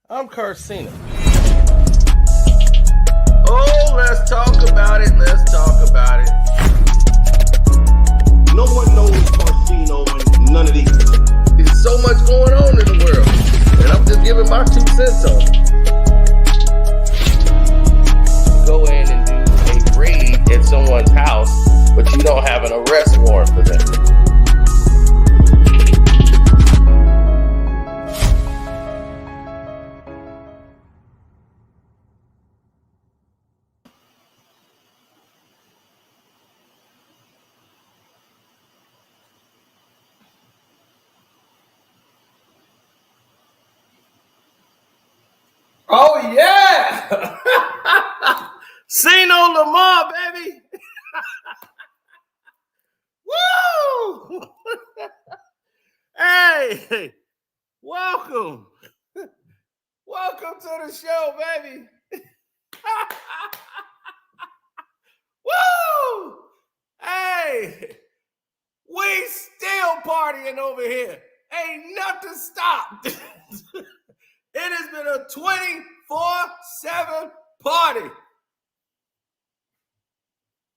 I'm Carcina. Oh, let's talk about it. Let's talk about it. No one knows Carcino and none of these. There's so much going on in the world, and I'm just giving my 2 cents on it. Go in and do a raid at someone's house, but you don't have an arrest warrant for them. Oh, yeah! Sino Lamar, baby! Woo! Hey! Welcome! Welcome to the show, baby! Woo! Hey! We still partying over here. Ain't nothing stopped. It has been a 24/7 party.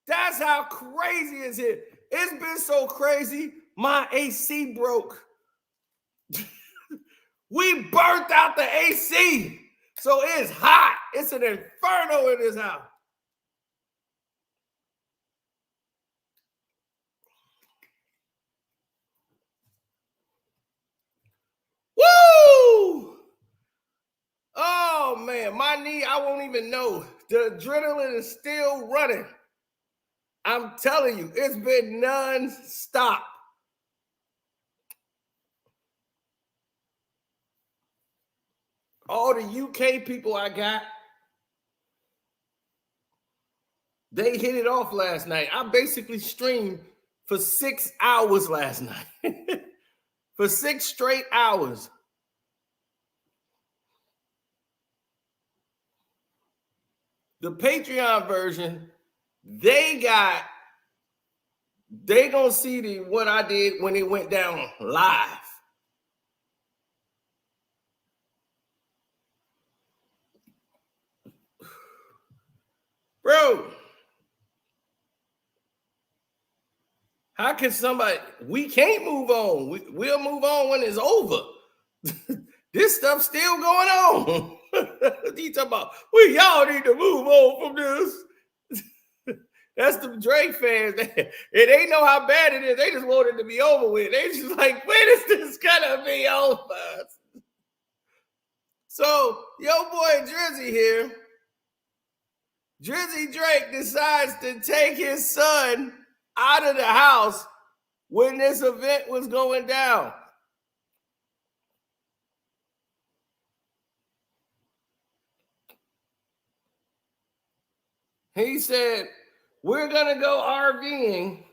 That's how crazy it's here. It's been so crazy, my AC broke. We burnt out the AC. So it's hot. It's an inferno in this house. Woo! Oh, man, my knee, I won't even know. The adrenaline is still running. I'm telling you, it's been non-stop. All the UK people I got, they hit it off last night. I basically streamed for 6 hours last night. For 6 straight hours. The Patreon version, they gonna see what I did when it went down live. Bro, how can we can't move on. We'll move on when it's over. This stuff's still going on. You talking about, y'all need to move on from this. That's the Drake fans. They know how bad it is. They just want it to be over with. They just like, when is this gonna be over? So, your boy Drizzy here, Drizzy Drake decides to take his son out of the house when this event was going down. He said, we're going to go RVing,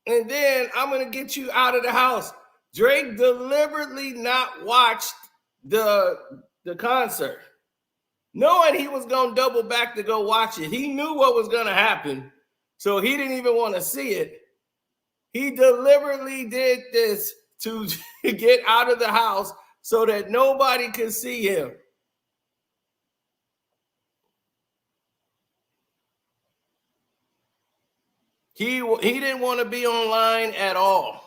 and then I'm going to get you out of the house. Drake deliberately not watched the concert, knowing he was going to double back to go watch it. He knew what was going to happen, so he didn't even want to see it. He deliberately did this to get out of the house so that nobody could see him. He didn't want to be online at all.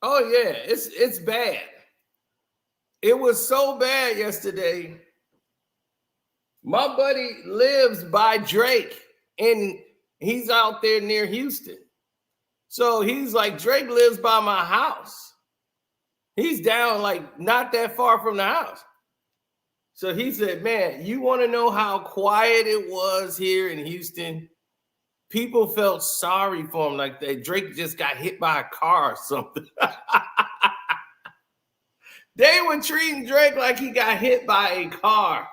Oh yeah, it's bad. It was so bad yesterday. My buddy lives by Drake, and he's out there near Houston. So he's like, Drake lives by my house. He's down like not that far from the house. So he said, man, you want to know how quiet it was here in Houston? People felt sorry for him, like that Drake just got hit by a car or something. They were treating Drake like he got hit by a car.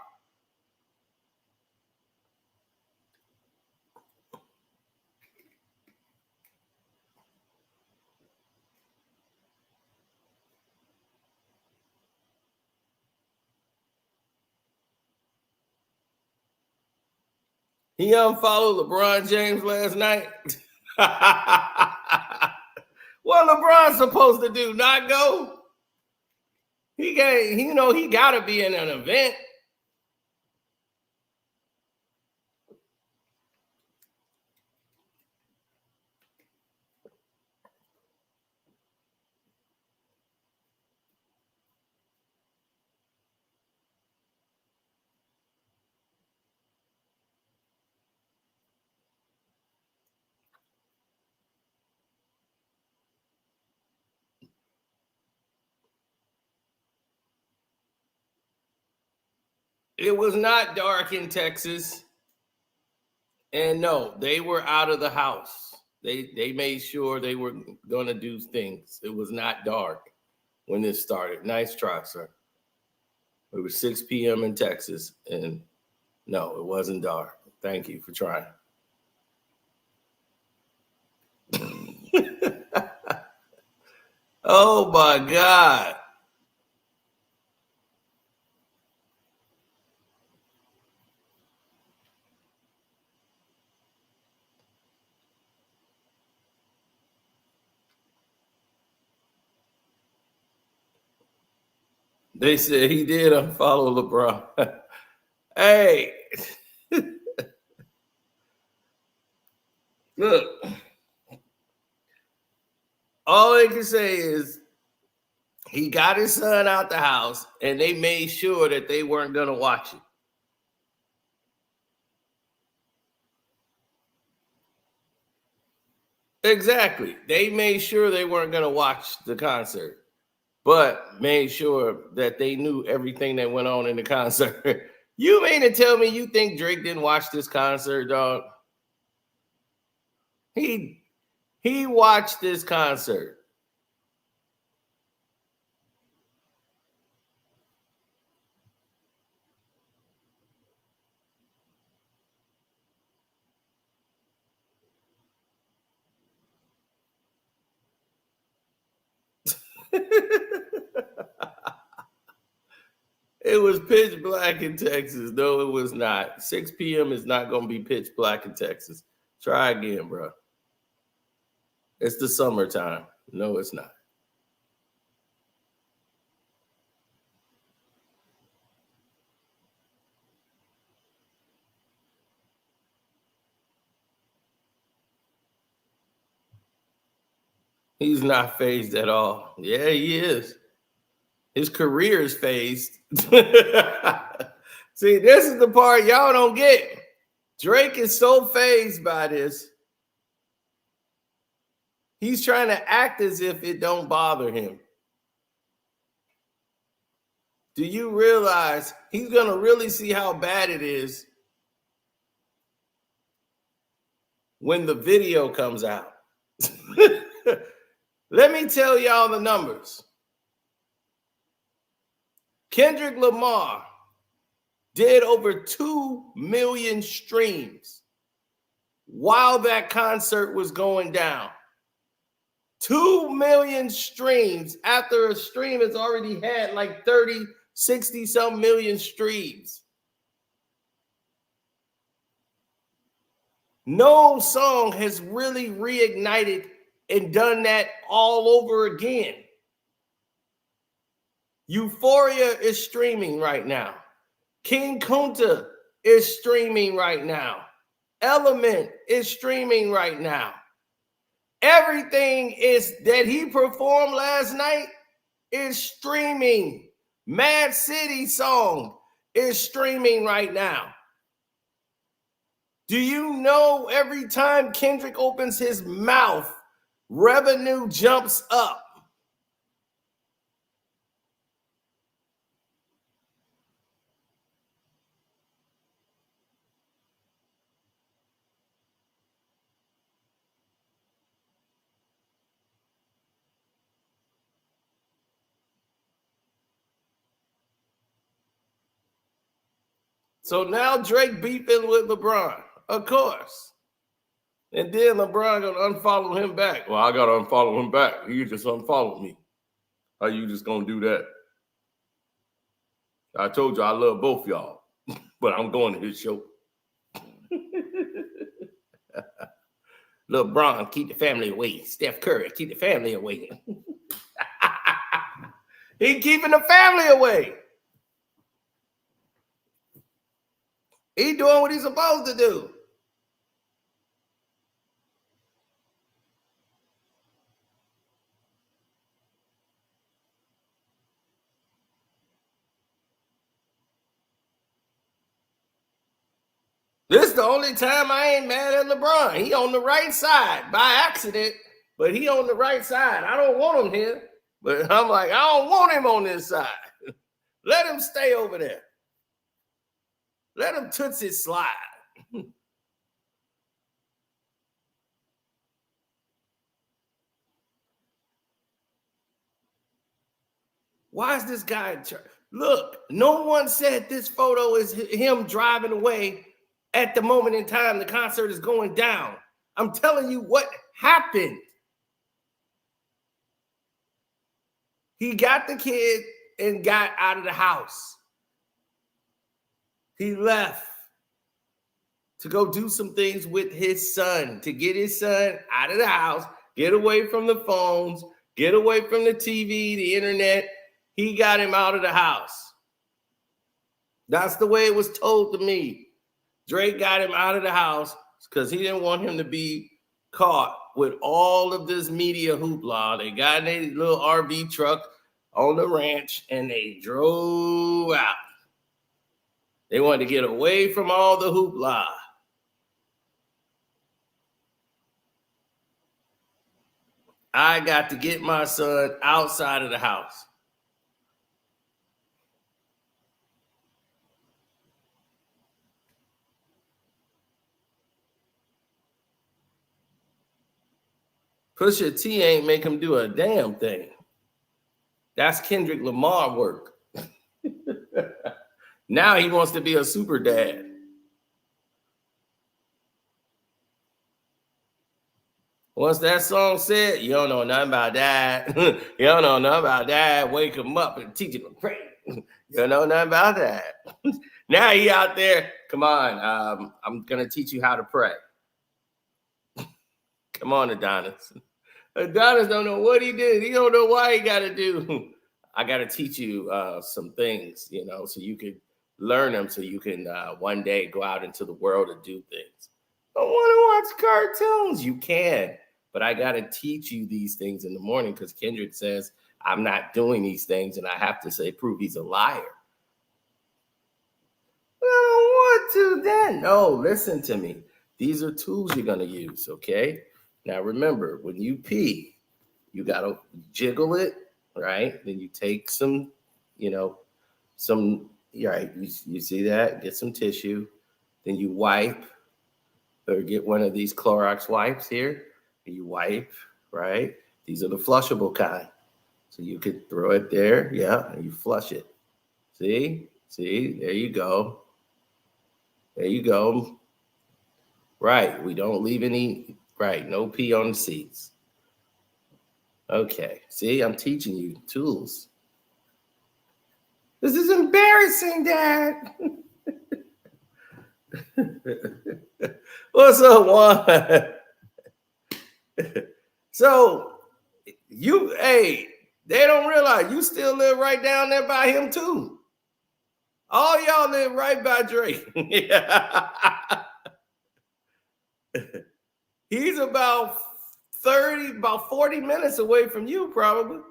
He unfollowed LeBron James last night. What LeBron's supposed to do? Not go? He got to be in an event. It was not dark in Texas. And no, they were out of the house. They made sure they were going to do things. It was not dark when this started. Nice try, sir. It was 6 p.m. in Texas, and no, it wasn't dark. Thank you for trying. Oh, my God. They said he did unfollow LeBron. Hey, look, all they can say is he got his son out the house and they made sure that they weren't going to watch it. Exactly. They made sure they weren't going to watch the concert, but made sure that they knew everything that went on in the concert. You mean to tell me you think Drake didn't watch this concert, dog? He watched this concert. It was pitch black in Texas. No, it was not. 6 p.m. is not going to be pitch black in Texas. Try again, bro. It's the summertime. No, it's not. He's not phased at all. Yeah, he is. His career is phased. See, this is the part y'all don't get. Drake is so phased by this. He's trying to act as if it don't bother him. Do you realize he's going to really see how bad it is when the video comes out? Let me tell y'all the numbers. Kendrick Lamar did over 2 million streams while that concert was going down. 2 million streams after a stream has already had like 30, 60 some million streams. No song has really reignited and done that all over again. Euphoria is streaming right now. King Kunta is streaming right now. Element is streaming right now. Everything is that he performed last night is streaming. Mad City song is streaming right now. Do you know every time Kendrick opens his mouth, revenue jumps up? So now Drake beefing with LeBron, of course. And then LeBron gonna unfollow him back. Well, I gotta unfollow him back. You just unfollowed me. How you just gonna do that? I told you I love both y'all, but I'm going to his show. LeBron, keep the family away. Steph Curry, keep the family away. He keeping the family away. He doing what he's supposed to do. This is the only time I ain't mad at LeBron. He on the right side by accident, but he on the right side. I don't want him here, but I'm like, I don't want him on this side. Let him stay over there. Let him tootsie slide. Why is this guy in charge? Look, no one said this photo is him driving away at the moment in time the concert is going down. I'm telling you what happened. He got the kid and got out of the house. He left to go do some things with his son, to get his son out of the house, get away from the phones, get away from the TV, the internet. He got him out of the house. That's the way it was told to me. Drake got him out of the house because he didn't want him to be caught with all of this media hoopla. They got in a little RV truck on the ranch and they drove out. They wanted to get away from all the hoopla. I got to get my son outside of the house. Pusha T ain't make him do a damn thing. That's Kendrick Lamar work. Now he wants to be a super dad. Once that song said, you don't know nothing about that. You don't know nothing about that. Wake him up and teach him to pray. You don't know nothing about that. Now he out there. Come on, I'm gonna teach you how to pray. Come on, Adonis. Adonis don't know what he did. He don't know why he got to do. I got to teach you some things, you know, so you could learn them, so you can one day go out into the world and do things. I want to watch cartoons. You can, but I got to teach you these things in the morning because Kendrick says I'm not doing these things, and I have to say, prove he's a liar. I don't want to then. No, listen to me. These are tools you're going to use, okay? Now, remember, when you pee, you got to jiggle it, right? Then you take some, right, you see that? Get some tissue. Then you wipe or get one of these Clorox wipes here. And you wipe, right? These are the flushable kind. So you could throw it there, yeah, and you flush it. See, there you go. There you go. Right, we don't leave any... Right, no pee on the seats. Okay, see, I'm teaching you tools. This is embarrassing, Dad. What's up, Juan? So, they don't realize you still live right down there by him, too. All y'all live right by Drake. He's about 40 minutes away from you, probably.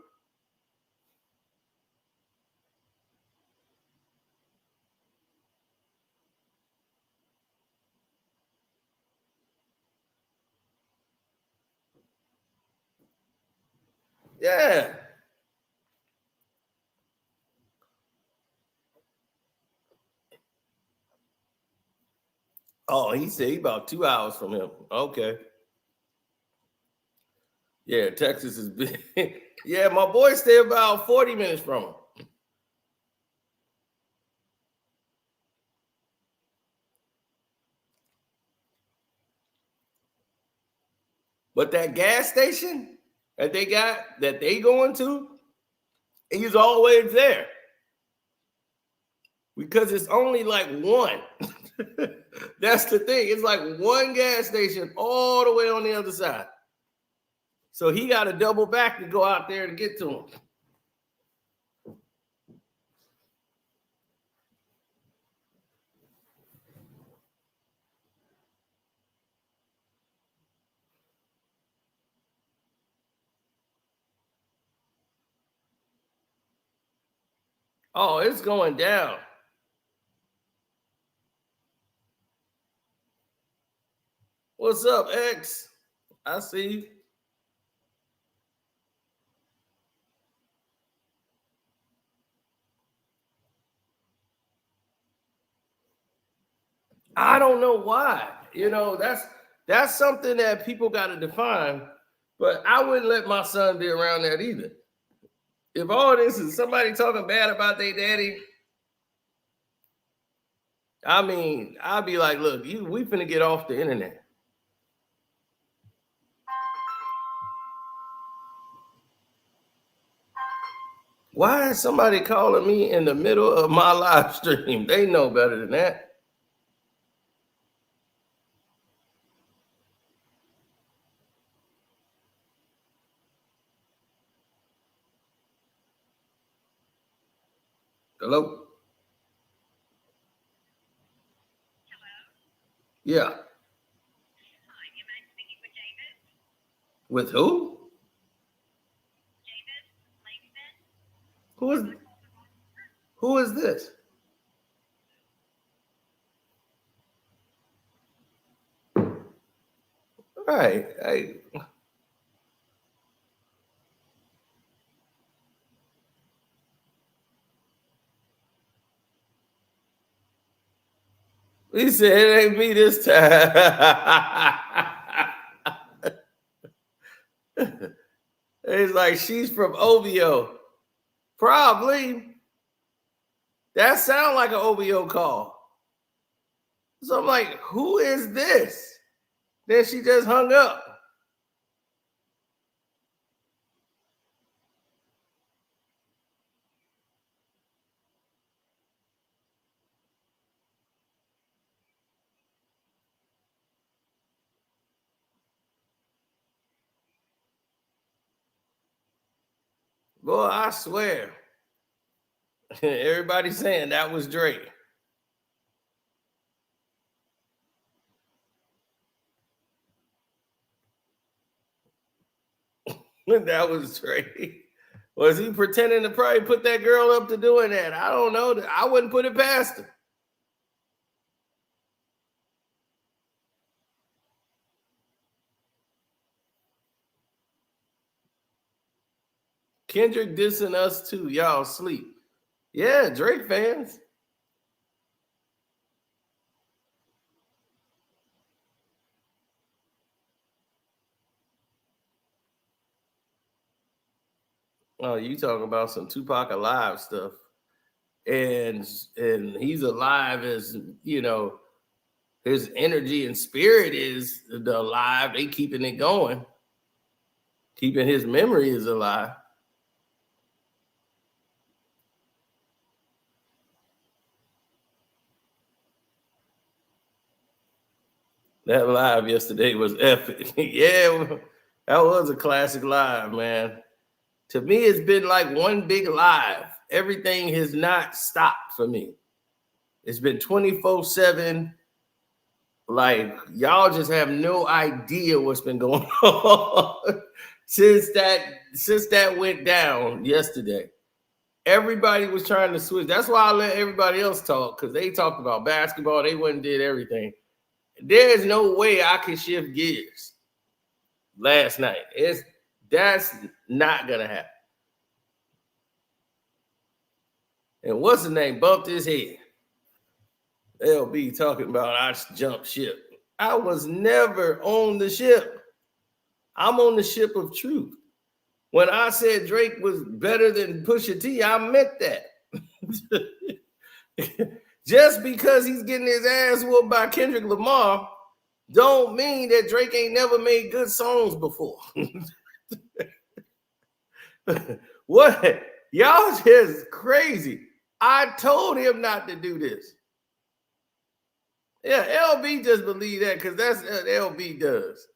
Yeah. Oh, he said he's about 2 hours from him. Okay. Yeah, Texas is big. Yeah, my boy stay about 40 minutes from him. But that gas station that they going to, he's always there. Because it's only like one. That's the thing. It's like one gas station all the way on the other side. So he got to double back to go out there to get to him. Oh, it's going down. What's up, X? I see you. I don't know why. You know, that's something that people got to define. But I wouldn't let my son be around that either. If all this is somebody talking bad about their daddy, I mean, I'll be like, look, we finna get off the internet. Why is somebody calling me in the middle of my live stream? They know better than that. Hello? Hello? Yeah. Am I speaking with David? With who? David Langman. Who is this? All right. He said it ain't me this time. It's like she's from OVO. Probably. That sounds like an OVO call. So I'm like, who is this? Then she just hung up. Boy, I swear. Everybody's saying that was Drake. That was Drake. Was he pretending to probably put that girl up to doing that? I don't know. I wouldn't put it past him. Kendrick dissing us too. Y'all sleep. Yeah, Drake fans. Oh, you talking about some Tupac Alive stuff. And he's alive as, you know, his energy and spirit is the alive. They keeping it going. Keeping his memory is alive. That live yesterday was epic. Yeah, that was a classic live, man. To me, it's been like one big live. Everything has not stopped for me. It's been 24/7. Like, y'all just have no idea what's been going on since that went down yesterday. Everybody was trying to switch. That's why I let everybody else talk, because they talked about basketball. They went and did everything. There's no way I can shift gears last night. That's not gonna happen. And what's his name bumped his head. LB talking about I jumped ship. I was never on the ship. I'm on the ship of truth. When I said Drake was better than Pusha T, I meant that. Just because he's getting his ass whooped by Kendrick Lamar don't mean that Drake ain't never made good songs before. What? Y'all just crazy. I told him not to do this. Yeah, LB just believe that because that's what LB does.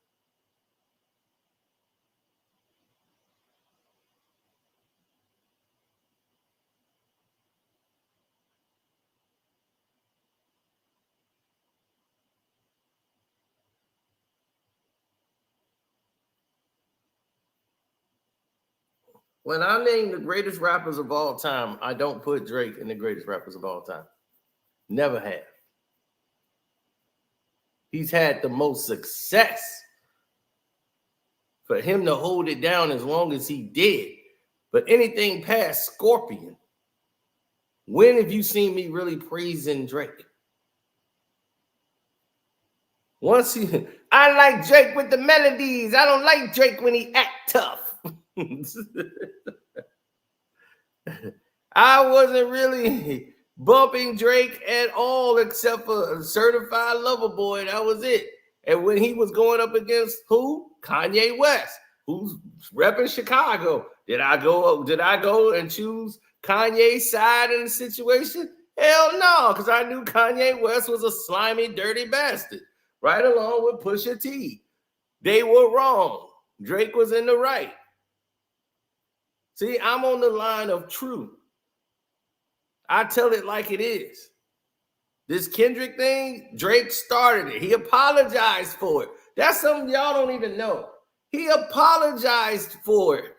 When I name the greatest rappers of all time, I don't put Drake in the greatest rappers of all time. Never have. He's had the most success. For him to hold it down as long as he did. But anything past Scorpion, when have you seen me really praising Drake? I like Drake with the melodies. I don't like Drake when he act tough. I wasn't really bumping Drake at all except for Certified Lover Boy. That was it. And when he was going up against who? Kanye West, who's repping Chicago. Did I go and choose Kanye's side in the situation? Hell no, because I knew Kanye West was a slimy, dirty bastard. Right along with Pusha T. They were wrong. Drake was in the right. See, I'm on the line of truth. I tell it like it is. This Kendrick thing, Drake started it. He apologized for it. That's something y'all don't even know. He apologized for it.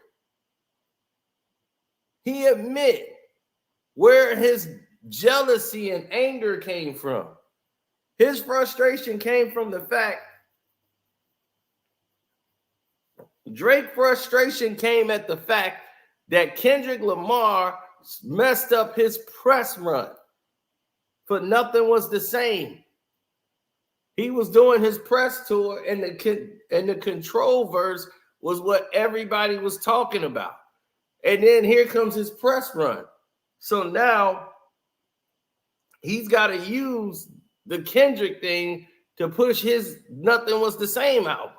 He admit where his jealousy and anger came from. His frustration came from the fact Drake's frustration came at the fact that Kendrick Lamar messed up his press run. For Nothing Was the Same. He was doing his press tour, and the control verse was what everybody was talking about. And then here comes his press run. So now he's got to use the Kendrick thing to push his Nothing Was the Same album.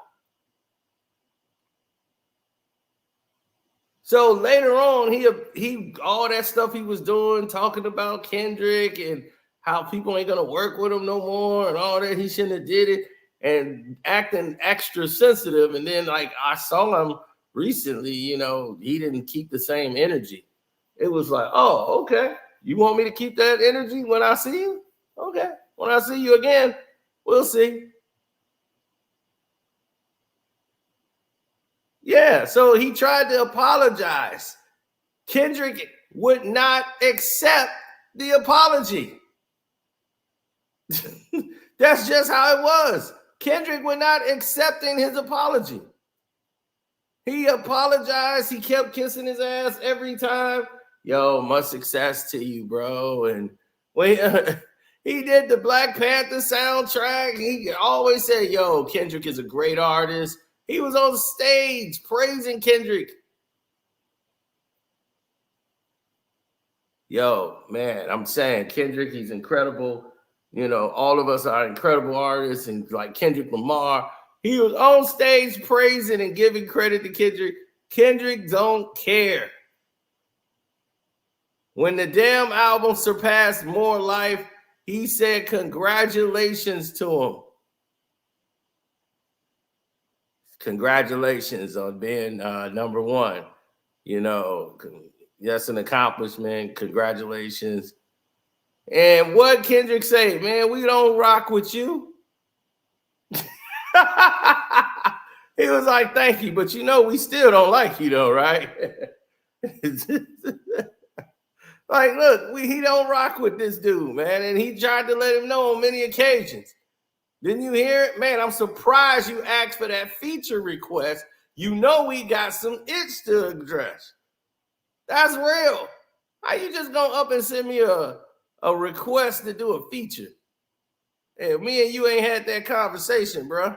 So later on, he all that stuff he was doing, talking about Kendrick and how people ain't gonna work with him no more and all that. He shouldn't have did it and acting extra sensitive. And then like I saw him recently, he didn't keep the same energy. It was like, oh, okay. You want me to keep that energy when I see you? Okay. When I see you again, we'll see. Yeah, so he tried to apologize. Kendrick would not accept the apology. That's just how it was. Kendrick would not accepting his apology. He apologized. He kept kissing his ass every time. Yo, much success to you, bro. And when he did the Black Panther soundtrack, he always said, yo, Kendrick is a great artist. He was on stage praising Kendrick. Yo, man, I'm saying Kendrick, he's incredible. All of us are incredible artists, and like Kendrick Lamar, he was on stage praising and giving credit to Kendrick. Kendrick don't care. When the damn album surpassed More Life, he said congratulations to him. Congratulations on being number one. That's an accomplishment. Congratulations. And what Kendrick say, man, we don't rock with you. He was like, thank you, but we still don't like you though, right? Like, look, he don't rock with this dude, man. And he tried to let him know on many occasions. Didn't you hear it? Man, I'm surprised you asked for that feature request. We got some itch to address. That's real. How you just gonna up and send me a request to do a feature? And me and you ain't had that conversation, bro.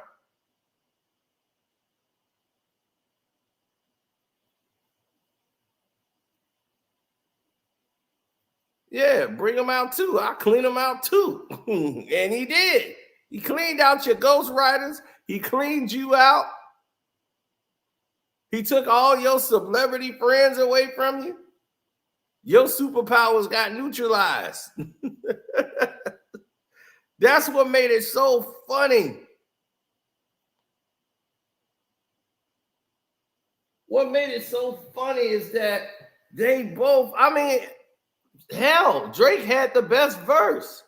Yeah, bring him out too. I'll clean him out too. And he did. He cleaned out your ghostwriters. He cleaned you out. He took all your celebrity friends away from you. Your superpowers got neutralized. That's what made it so funny. What made it so funny is that they both, I mean, hell, Drake had the best verse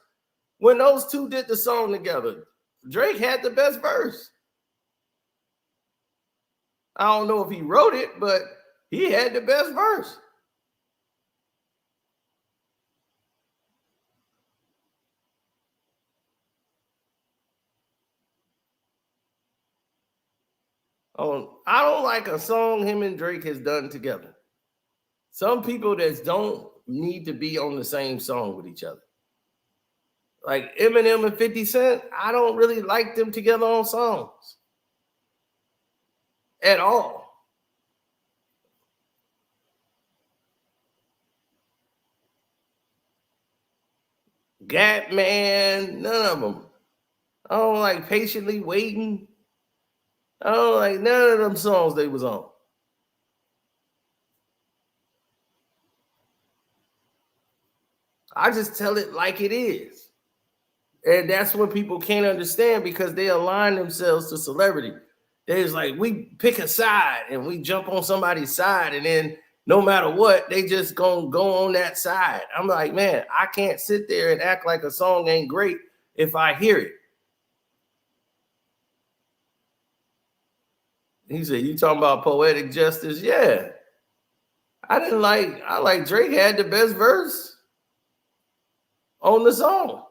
when those two did the song together. Drake had the best verse. I don't know if he wrote it, but he had the best verse. Oh, I don't like a song him and Drake has done together. Some people that don't need to be on the same song with each other. Like Eminem and 50 Cent, I don't really like them together on songs at all. Gap Man, none of them. I don't like Patiently Waiting. I don't like none of them songs they was on. I just tell it like it is. And that's what people can't understand because they align themselves to celebrity. They're just like, we pick a side and we jump on somebody's side, and then no matter what, they just gonna go on that side. I'm like, man, I can't sit there and act like a song ain't great if I hear it. He said, you talking about poetic justice? Yeah. I like Drake had the best verse on the song.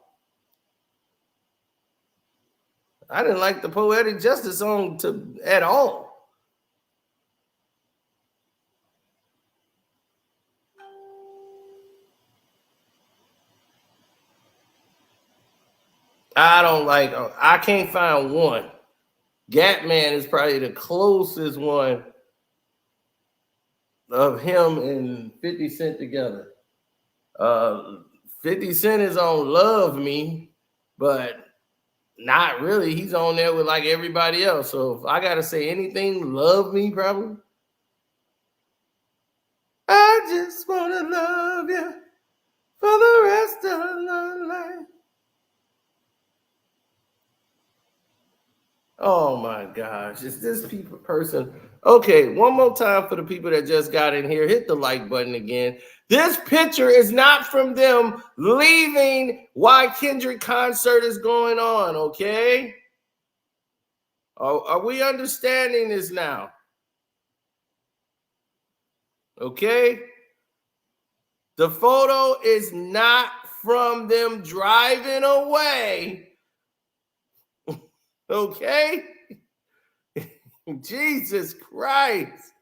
I didn't like the poetic justice song at all. I can't find one. Gap Man is probably the closest one of him and 50 Cent together. 50 Cent is on Love Me, but not really. He's on there with like everybody else. So if I got to say anything, Love Me probably. I just want to love you for the rest of my life. Oh my gosh, is this person? Okay, one more time for the people that just got in here. Hit the like button again. This picture is not from them leaving while Kendrick concert is going on, okay? Are we understanding this now? Okay? The photo is not from them driving away. Okay? Jesus Christ.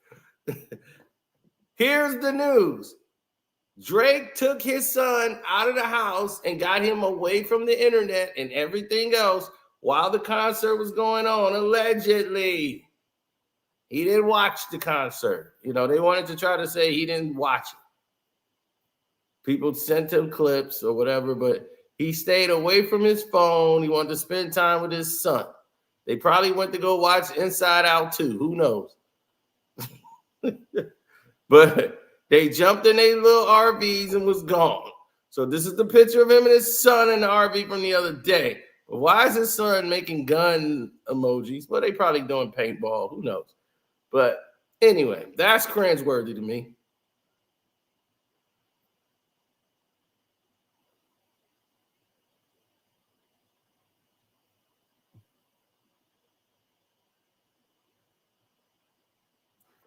Here's the news. Drake took his son out of the house and got him away from the internet and everything else while the concert was going on, allegedly. He didn't watch the concert. You know, they wanted to try to say he didn't watch it. People sent him clips or whatever, but he stayed away from his phone. He wanted to spend time with his son. They probably went to go watch Inside Out 2. Who knows? But they jumped in their little RVs and was gone. So this is the picture of him and his son in the RV from the other day. But why is his son making gun emojis? Well, they probably doing paintball. Who knows? But anyway, that's cringeworthy to me.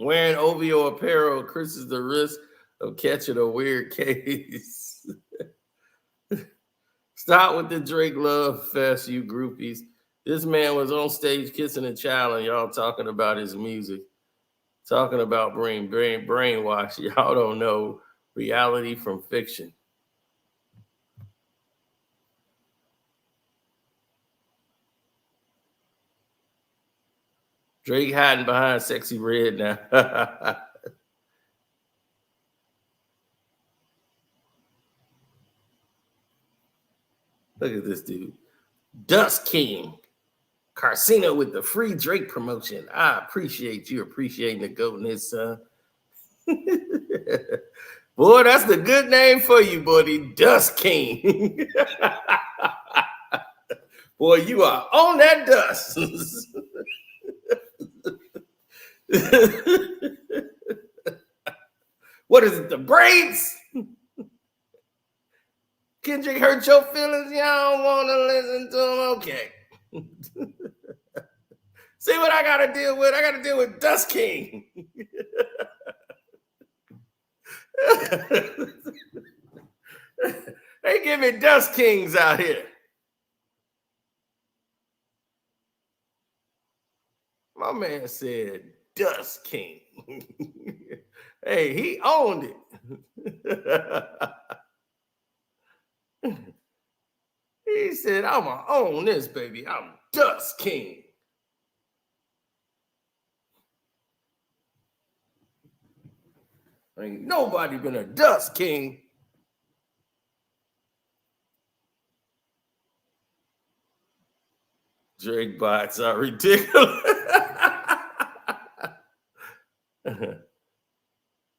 Wearing OVO apparel increases the risk of catching a weird case. Stop with the Drake love fest, you groupies. This man was on stage kissing a child and y'all talking about his music. Talking about brainwash. Y'all don't know reality from fiction. Drake hiding behind Sexy Red now. Look at this dude. Dust King. Carcino with the free Drake promotion. I appreciate you appreciating the GOAT and his son. Boy, that's the good name for you, buddy. Dust King. Boy, you are on that dust. What is it, the braids? Kendrick hurt your feelings? Y'all don't want to listen to him? Okay. See what I got to deal with? I got to deal with Dust King. They give me Dust Kings out here. My man said Dust King. Hey, he owned it. He said, I'm going to own this, baby. I'm Dust King. Ain't nobody been a Dust King. Drake bots are ridiculous.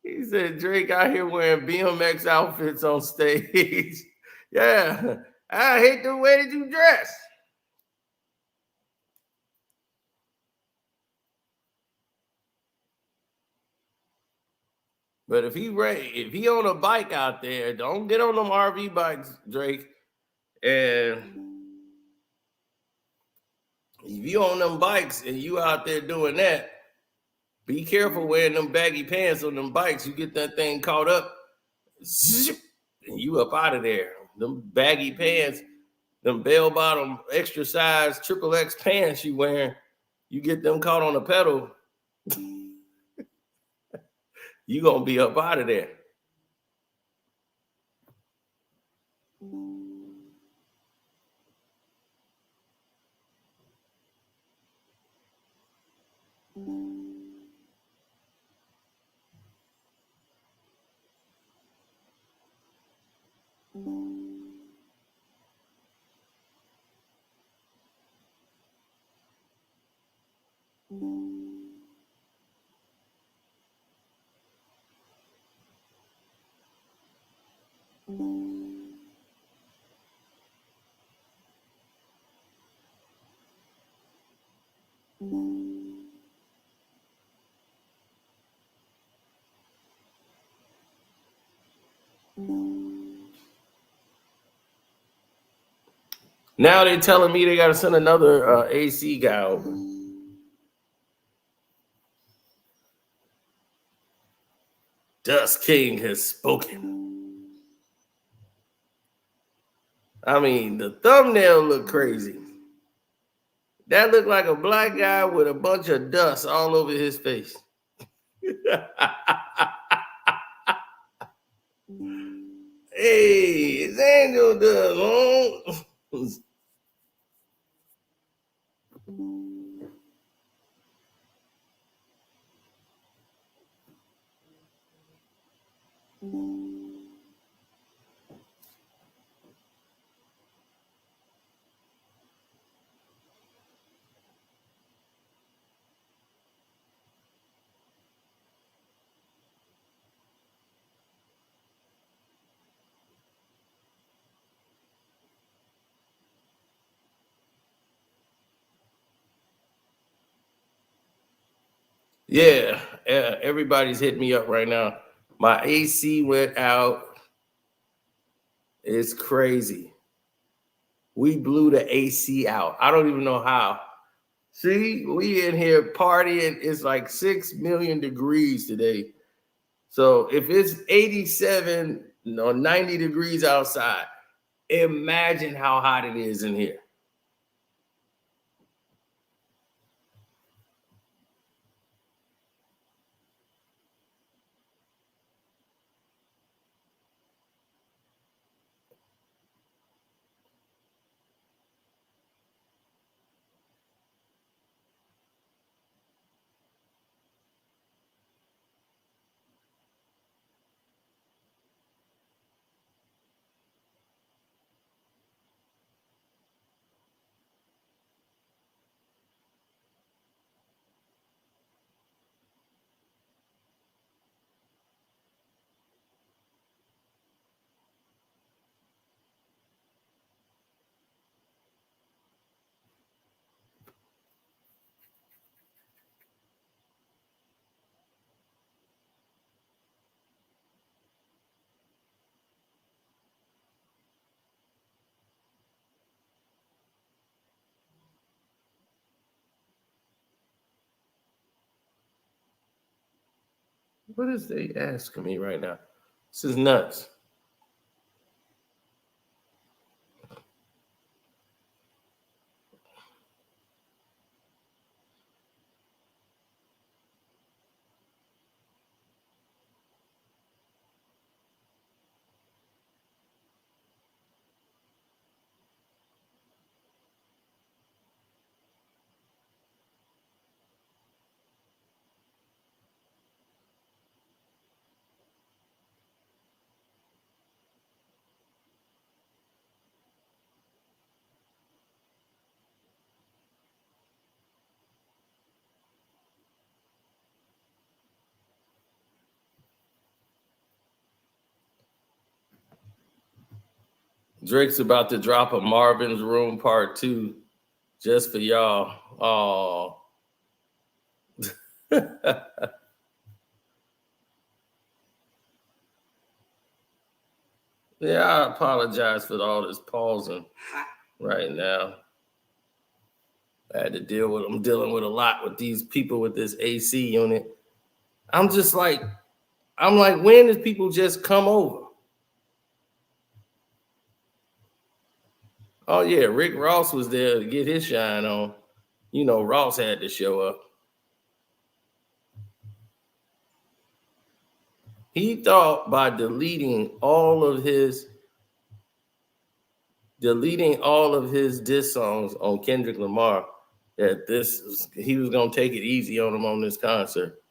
He said Drake out here wearing BMX outfits on stage. Yeah, I hate the way that you dress. But if he on a bike out there, don't get on them RV bikes, Drake. And if you on them bikes and you out there doing that, be careful wearing them baggy pants on them bikes. You get that thing caught up, zip, and you up out of there. Them baggy pants, them bell bottom, extra size, triple X pants you wearing, you get them caught on the pedal, you gonna be up out of there. Now they're telling me they got to send another AC guy over. Dust King has spoken. I mean, the thumbnail looked crazy. That looked like a black guy with a bunch of dust all over his face. Hey, it's Angel does, Yeah, everybody's hitting me up right now. My AC went out. It's crazy. We blew the AC out. I don't even know how. See, we in here partying. It's like 6 million degrees today. So if it's 87 or 90 degrees outside, imagine how hot it is in here. What is they asking me right now? This is nuts. Drake's about to drop a Marvin's Room Part 2 just for y'all. Oh. Yeah, I apologize for all this pausing right now. I had to deal with, I'm dealing with a lot with these people with this AC unit. I'm like, when did people just come over? Oh, yeah, Rick Ross was there to get his shine on. You know, Ross had to show up. He thought by deleting all of his diss songs on Kendrick Lamar that he was going to take it easy on him on this concert.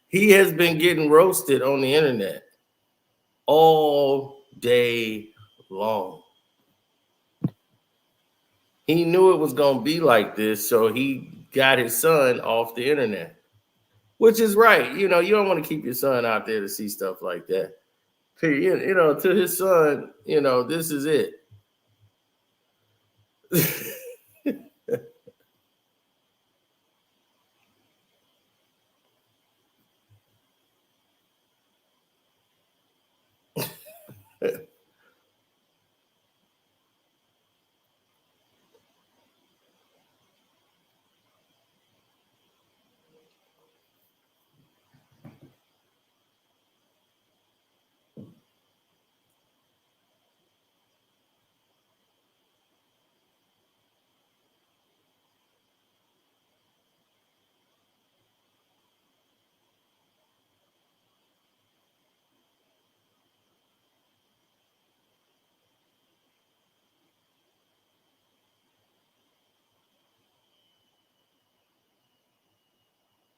He has been getting roasted on the internet all day long. He knew it was going to be like this, so he got his son off the internet, which is right. You know, you don't want to keep your son out there to see stuff like that. You know, to his son, you know, this is it.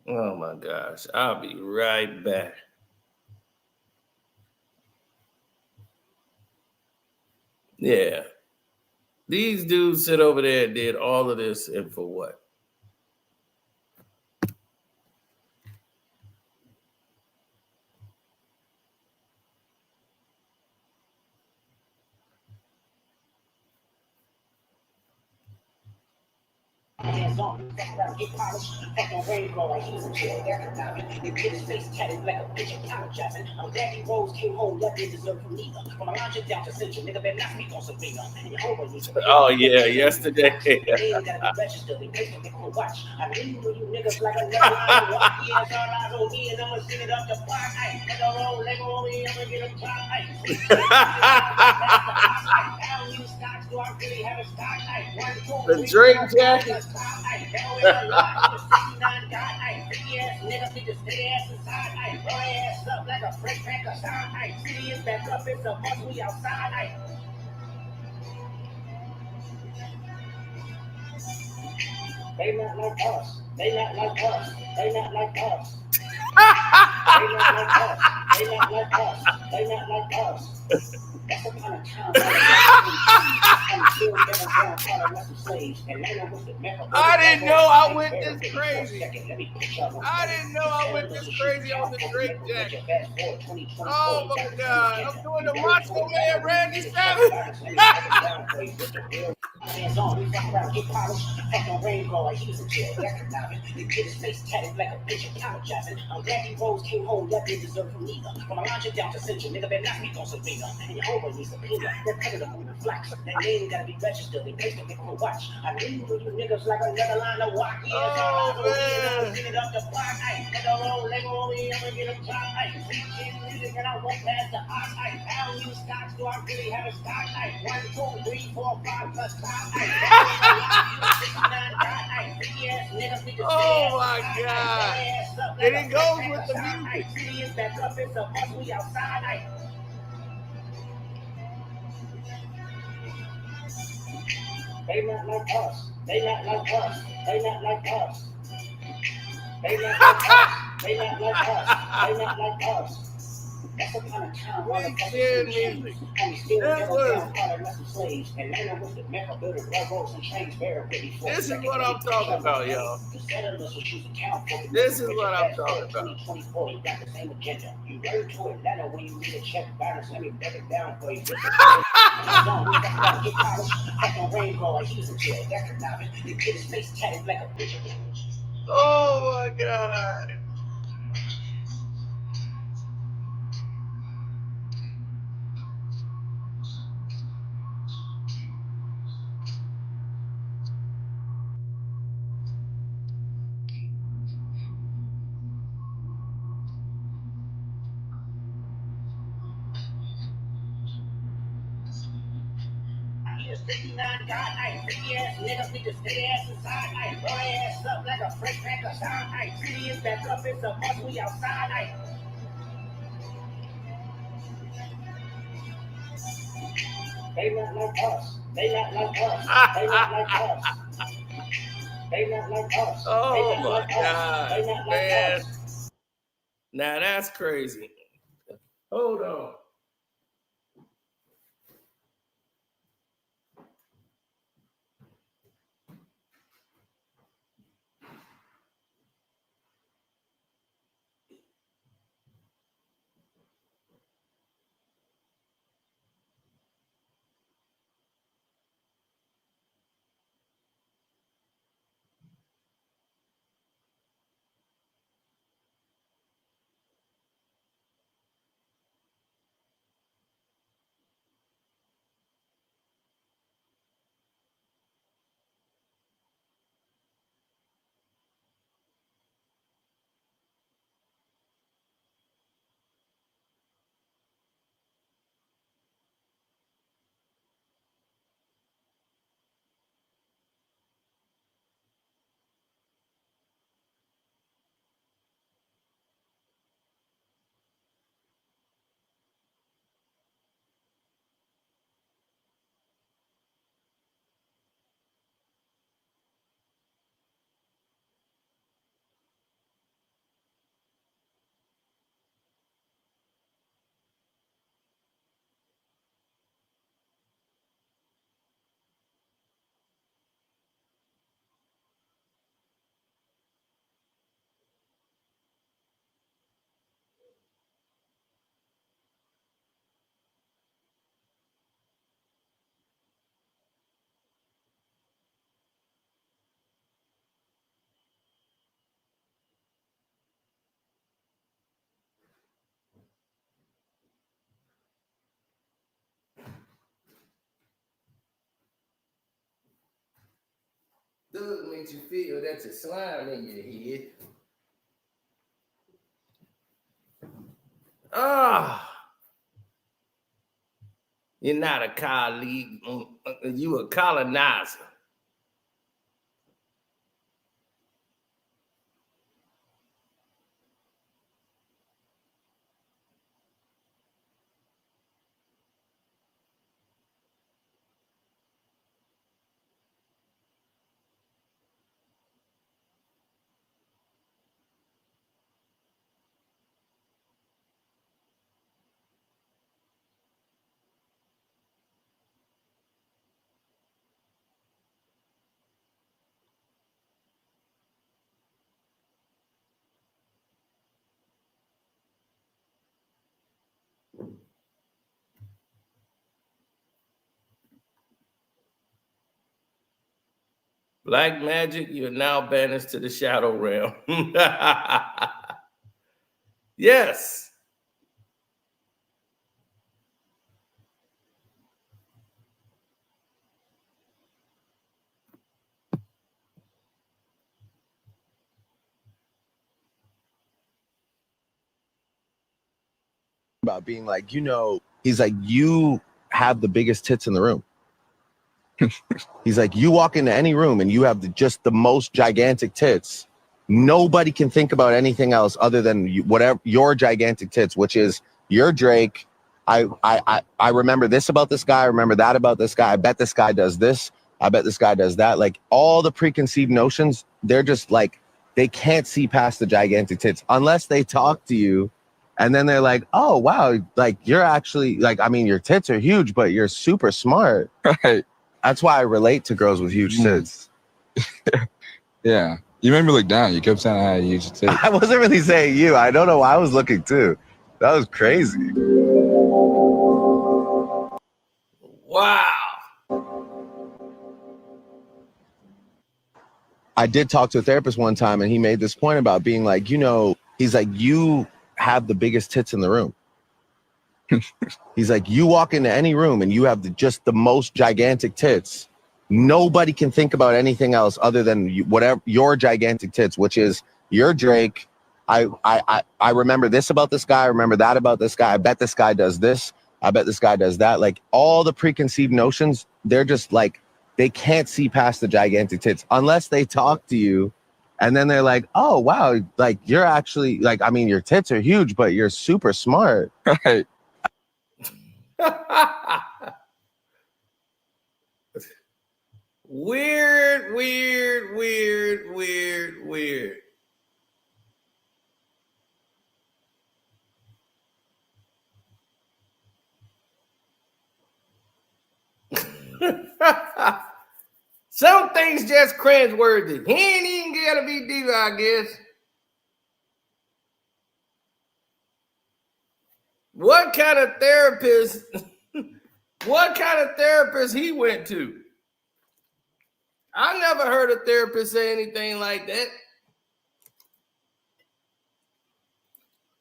Oh my gosh, I'll be right back. Yeah. These dudes sit over there and did all of this, and for what? Hands on, background, get polished, back on rainbow, like he's a chill, they're diving, they put his face tatted like a bitch apologizing. I'm glad he rose, came home, left me deserve from neither. From a lounge down to central, nigga better not speak on Sabrina. Oh yeah, yesterday. They ain't gotta be registered, they pay me for watch. I leave with you niggas like a never walk. Yeah, it's all eyes on me, and I'ma send it up the block. Ay, let the roll, let go on me, I'ma get a pop. Ay, I don't use stocks, do I really have a stock? Ay, The Drake jacket. They not like us. They not like us. They not like us. They not like us. They not like us. They not like us. That's the kind of time I didn't know I went this crazy. I didn't know I went this crazy on the Drake jacket. Oh my God. I'm doing the Macho Man Randy Savage. Hands on, we fuck around, get polished. Act on rainbow like he was in jail. Record diving. The kid his face tatted like a bitch apologizing. I'm glad he rose, came home, that didn't deserve from neither. From Alondra down to Central, nigga better not speak on Serena. And your homeboy needs a peanut. That predator moving flax. That name gotta be registered. They placed it for watch. I need for you niggas like another line of walk. Oh, man. Get it up the block. Ay, let the roll, let go, we ever get a drop. Ay, preaching music and I won't pass the ox. Ay, I don't use stocks, do I really have a stock? Ay, 1, 2, 3, 4, 5 plus 5. Oh my God. And it goes with the music. They not like us. They not like us. They not like us. They not like us. They not like us. They not like us. That's the kind of time Weekend music. That was. This is what I'm talking about, y'all. This is what I'm talking about. You got the same agenda. You learn to Atlanta when you need a check balance. Let me break it down for you. Oh my God. Here's 59 God, pretty ass niggas need to stay ass inside, blow their ass up like a freight packer sound, city is back up, it's a must, we outside, They not like us, they not like us, they not like us, they not like us, Oh my like God, they not like man. us. Now that's crazy. Hold on. Does makes you feel that you're slime in your head. Ah, you're not a colleague. You a colonizer. Black magic, you're now banished to the shadow realm. Yes. About being like, he's like, you have the biggest tits in the room. He's like, you walk into any room and you have just the most gigantic tits. Nobody can think about anything else other than whatever your gigantic tits, which is you're Drake. I remember this about this guy. I remember that about this guy. I bet this guy does this. I bet this guy does that. Like all the preconceived notions, they're just like, they can't see past the gigantic tits unless they talk to you. And then they're like, oh, wow, like you're actually like, I mean, your tits are huge, but you're super smart. Right. That's why I relate to girls with huge tits. Yeah. You made me look down. You kept saying I had huge tits. I wasn't really saying you. I don't know why I was looking too. That was crazy. Wow. I did talk to a therapist one time and he made this point about being like, he's like, you have the biggest tits in the room. He's like, you walk into any room and you have just the most gigantic tits. Nobody can think about anything else other than whatever your gigantic tits, which is you're Drake. I remember this about this guy. I remember that about this guy. I bet this guy does this. I bet this guy does that. Like all the preconceived notions, they're just like, they can't see past the gigantic tits unless they talk to you. And then they're like, oh, wow, like you're actually like, I mean, your tits are huge, but you're super smart. Right. Weird. Some things just cringeworthy. He ain't even gotta be diva, I guess. What kind of therapist? What kind of therapist he went to? I never heard a therapist say anything like that.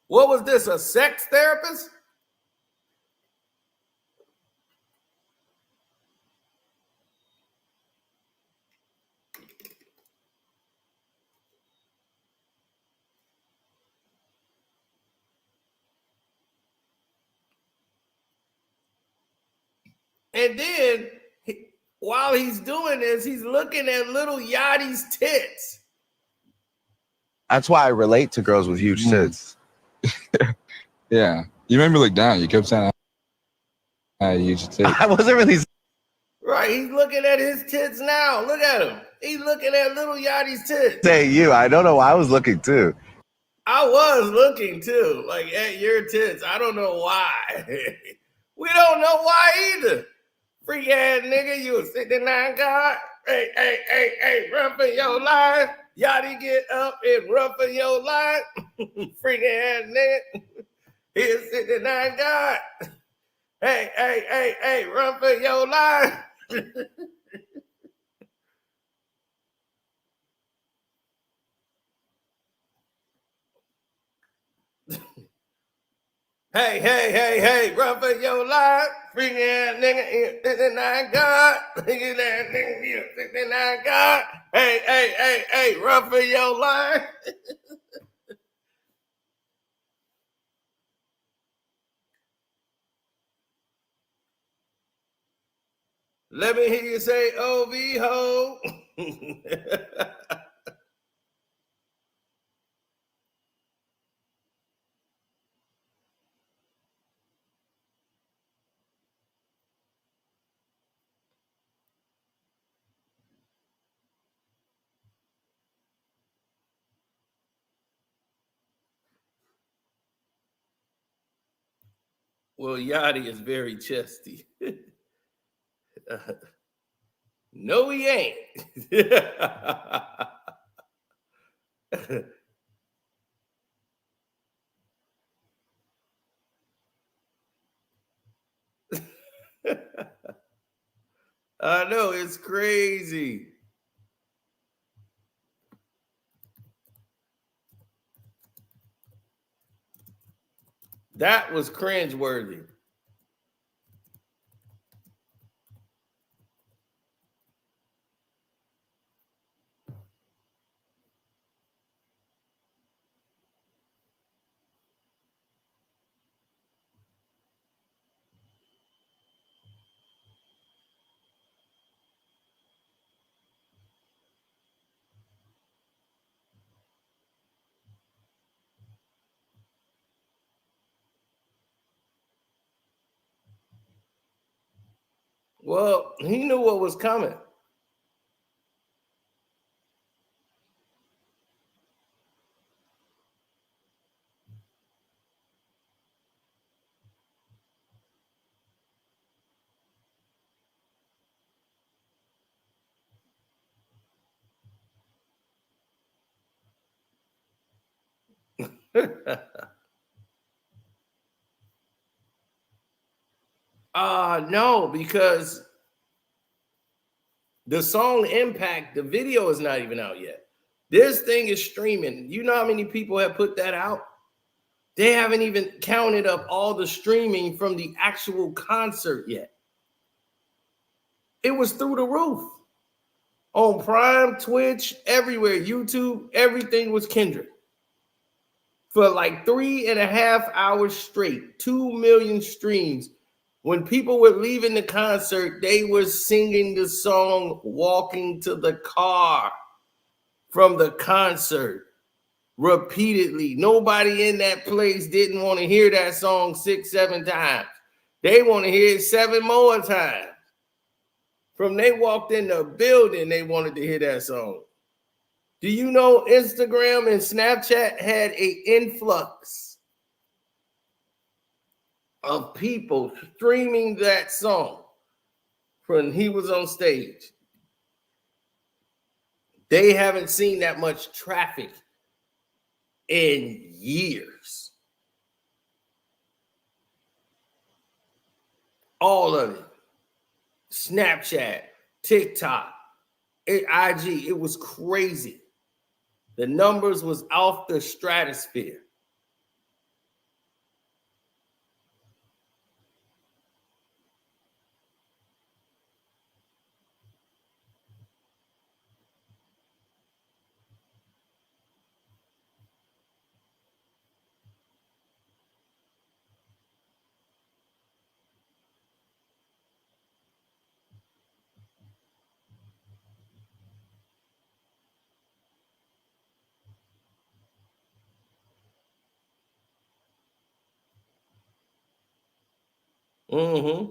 What was this, a sex therapist? And then, while he's doing this, he's looking at little Yachty's tits. That's why I relate to girls with huge tits. Yeah. You made me look down. You kept saying I had huge tits. I wasn't really. Right, he's looking at his tits now. Look at him. He's looking at little Yachty's tits. Saying you. I don't know why I was looking too. I was looking too, like at your tits. I don't know why. We don't know why either. Freak ass nigga, you a 69 guard. Hey, run for your life. Yachty get up and run for your life. Freak ass nigga. He a 69 guard. Hey, run for your life. Hey, run for your life. Freaking ass nigga, 69 God. Freaking ass nigga, 69 God. Hey, run for your life. Let me hear you say OV ho. Well, Yachty is very chesty. No, he ain't. I know, it's crazy. That was cringeworthy. Well, he knew what was coming. No, because the song Impact, the video is not even out yet. This thing is streaming. You know how many people have put that out? They haven't even counted up all the streaming from the actual concert yet. It was through the roof. On Prime, Twitch, everywhere, YouTube, everything was Kendrick. For like 3.5 hours straight, 2 million streams. When people were leaving the concert, they were singing the song Walking to the Car from the concert repeatedly. Nobody in that place didn't want to hear that song 6, 7 times. They want to hear it 7 more times. From they walked in the building, they wanted to hear that song. Do you know Instagram and Snapchat had an influx of people streaming that song when he was on stage? They haven't seen that much traffic in years. All of it. Snapchat, TikTok, IG, it was crazy. The numbers was off the stratosphere. Mm-hmm.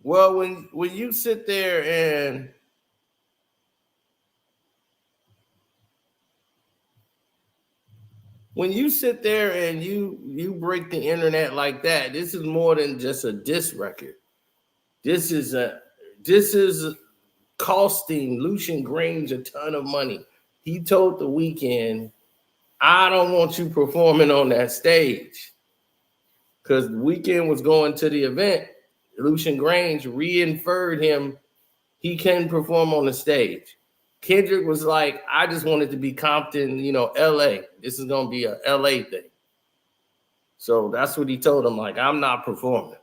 Well, when you sit there and you break the internet like that, this is more than just a diss record. This is costing Lucian Grange a ton of money. He told The Weeknd, I don't want you performing on that stage. Because The Weeknd was going to the event. Lucian Grange re-inferred him. He can perform on the stage. Kendrick was like, I just wanted to be Compton, LA. This is going to be a LA thing. So that's what he told him, like, I'm not performing.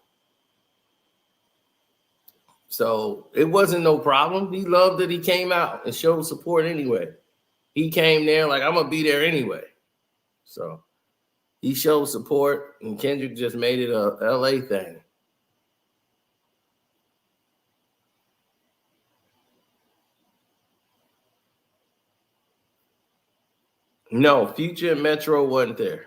So it wasn't no problem. He loved that he came out and showed support anyway. He came there like, I'm going to be there anyway. So he showed support, and Kendrick just made it a LA thing. No, Future and Metro wasn't there.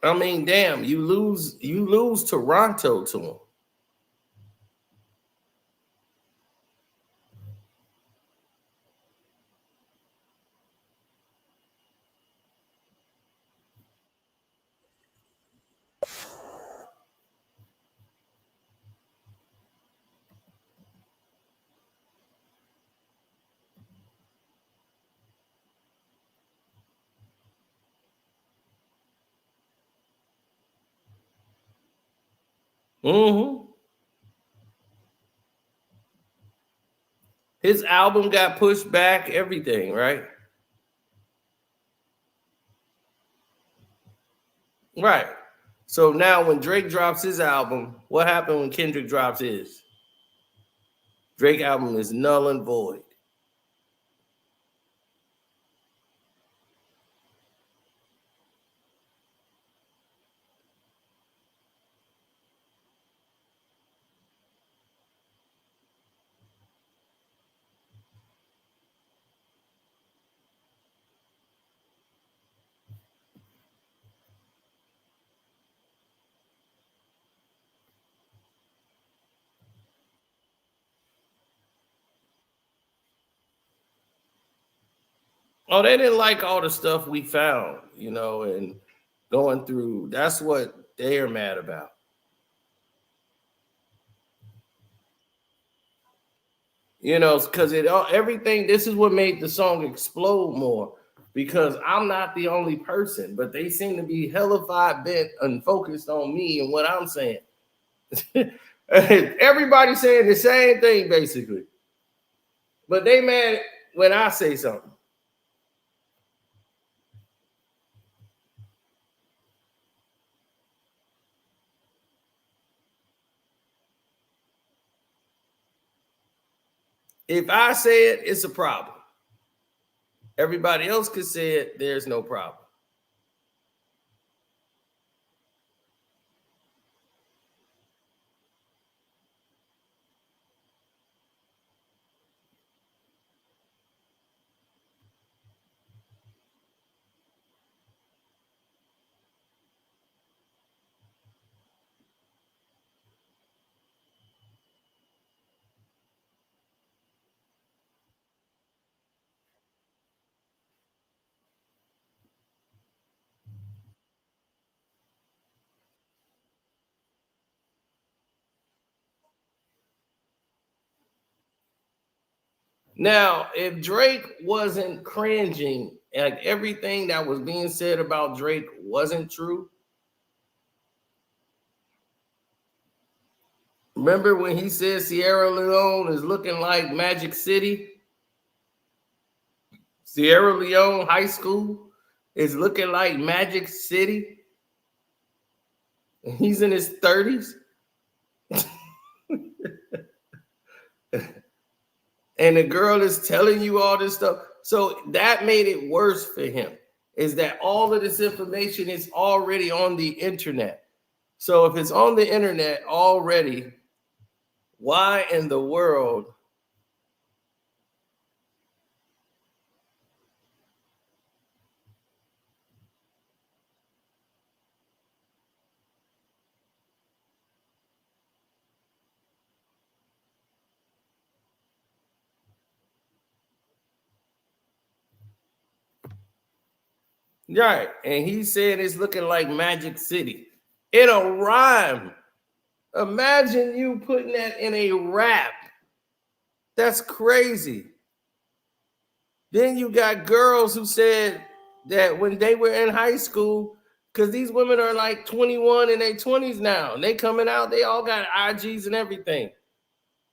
I mean, damn, you lose Toronto to him. Mm-hmm. His album got pushed back, everything, right? Right. So now when Drake drops his album, what happened when Kendrick drops his? Drake album is null and void. Oh, they didn't like all the stuff we found, and going through. That's what they are mad about. Because everything. This is what made the song explode more. Because I'm not the only person, but they seem to be hellified bent and focused on me and what I'm saying. Everybody saying the same thing basically, but they mad when I say something. If I say it, it's a problem. Everybody else could say it, there's no problem. Now, if Drake wasn't cringing, like everything that was being said about Drake wasn't true. Remember when he said Sierra Leone is looking like Magic City? Sierra Leone High School is looking like Magic City. And he's in his 30s. And the girl is telling you all this stuff. So that made it worse for him, is that all of this information is already on the internet. So if it's on the internet already, why in the world? Right. And he said it's looking like Magic City in a rhyme. Imagine you putting that in a rap. That's crazy. Then you got girls who said that when they were in high school, because these women are like 21 in their 20s now, and they coming out, they all got IGs and everything,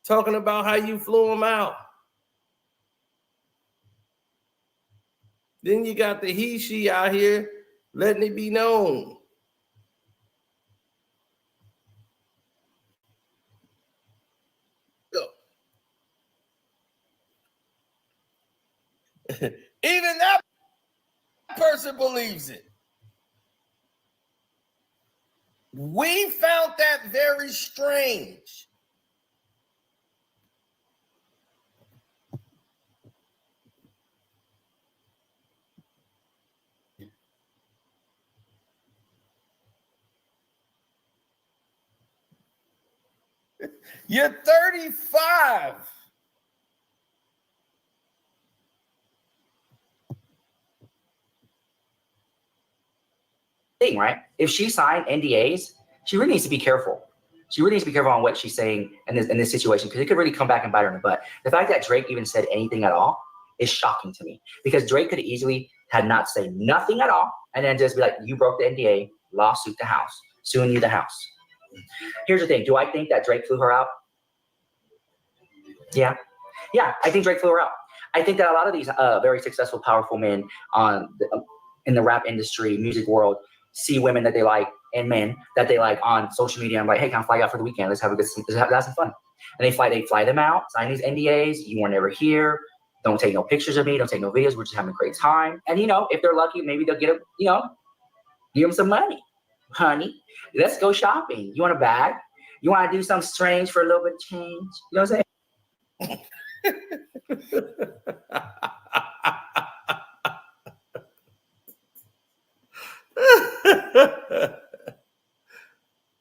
talking about how you flew them out. Then you got the he, she out here letting it be known. Even that person believes it. We found that very strange. You're 35. Thing, right? If she signed NDAs, she really needs to be careful. She really needs to be careful on what she's saying in this situation, because it could really come back and bite her in the butt. The fact that Drake even said anything at all is shocking to me, because Drake could easily had not say nothing at all and then just be like, you broke the NDA, lawsuit the house, suing you the house. Here's the thing. Do I think that Drake flew her out? Yeah, I think Drake flew her out. I think that a lot of these very successful, powerful men in the rap industry, music world, see women that they like and men that they like on social media and like, hey, can I fly you out for the weekend? Let's have some fun. And they fly them out, sign these NDAs. You were never here. Don't take no pictures of me. Don't take no videos. We're just having a great time. And if they're lucky, maybe they'll get give them some money. Honey, let's go shopping. You want a bag? You want to do something strange for a little bit of change? You know what I'm saying?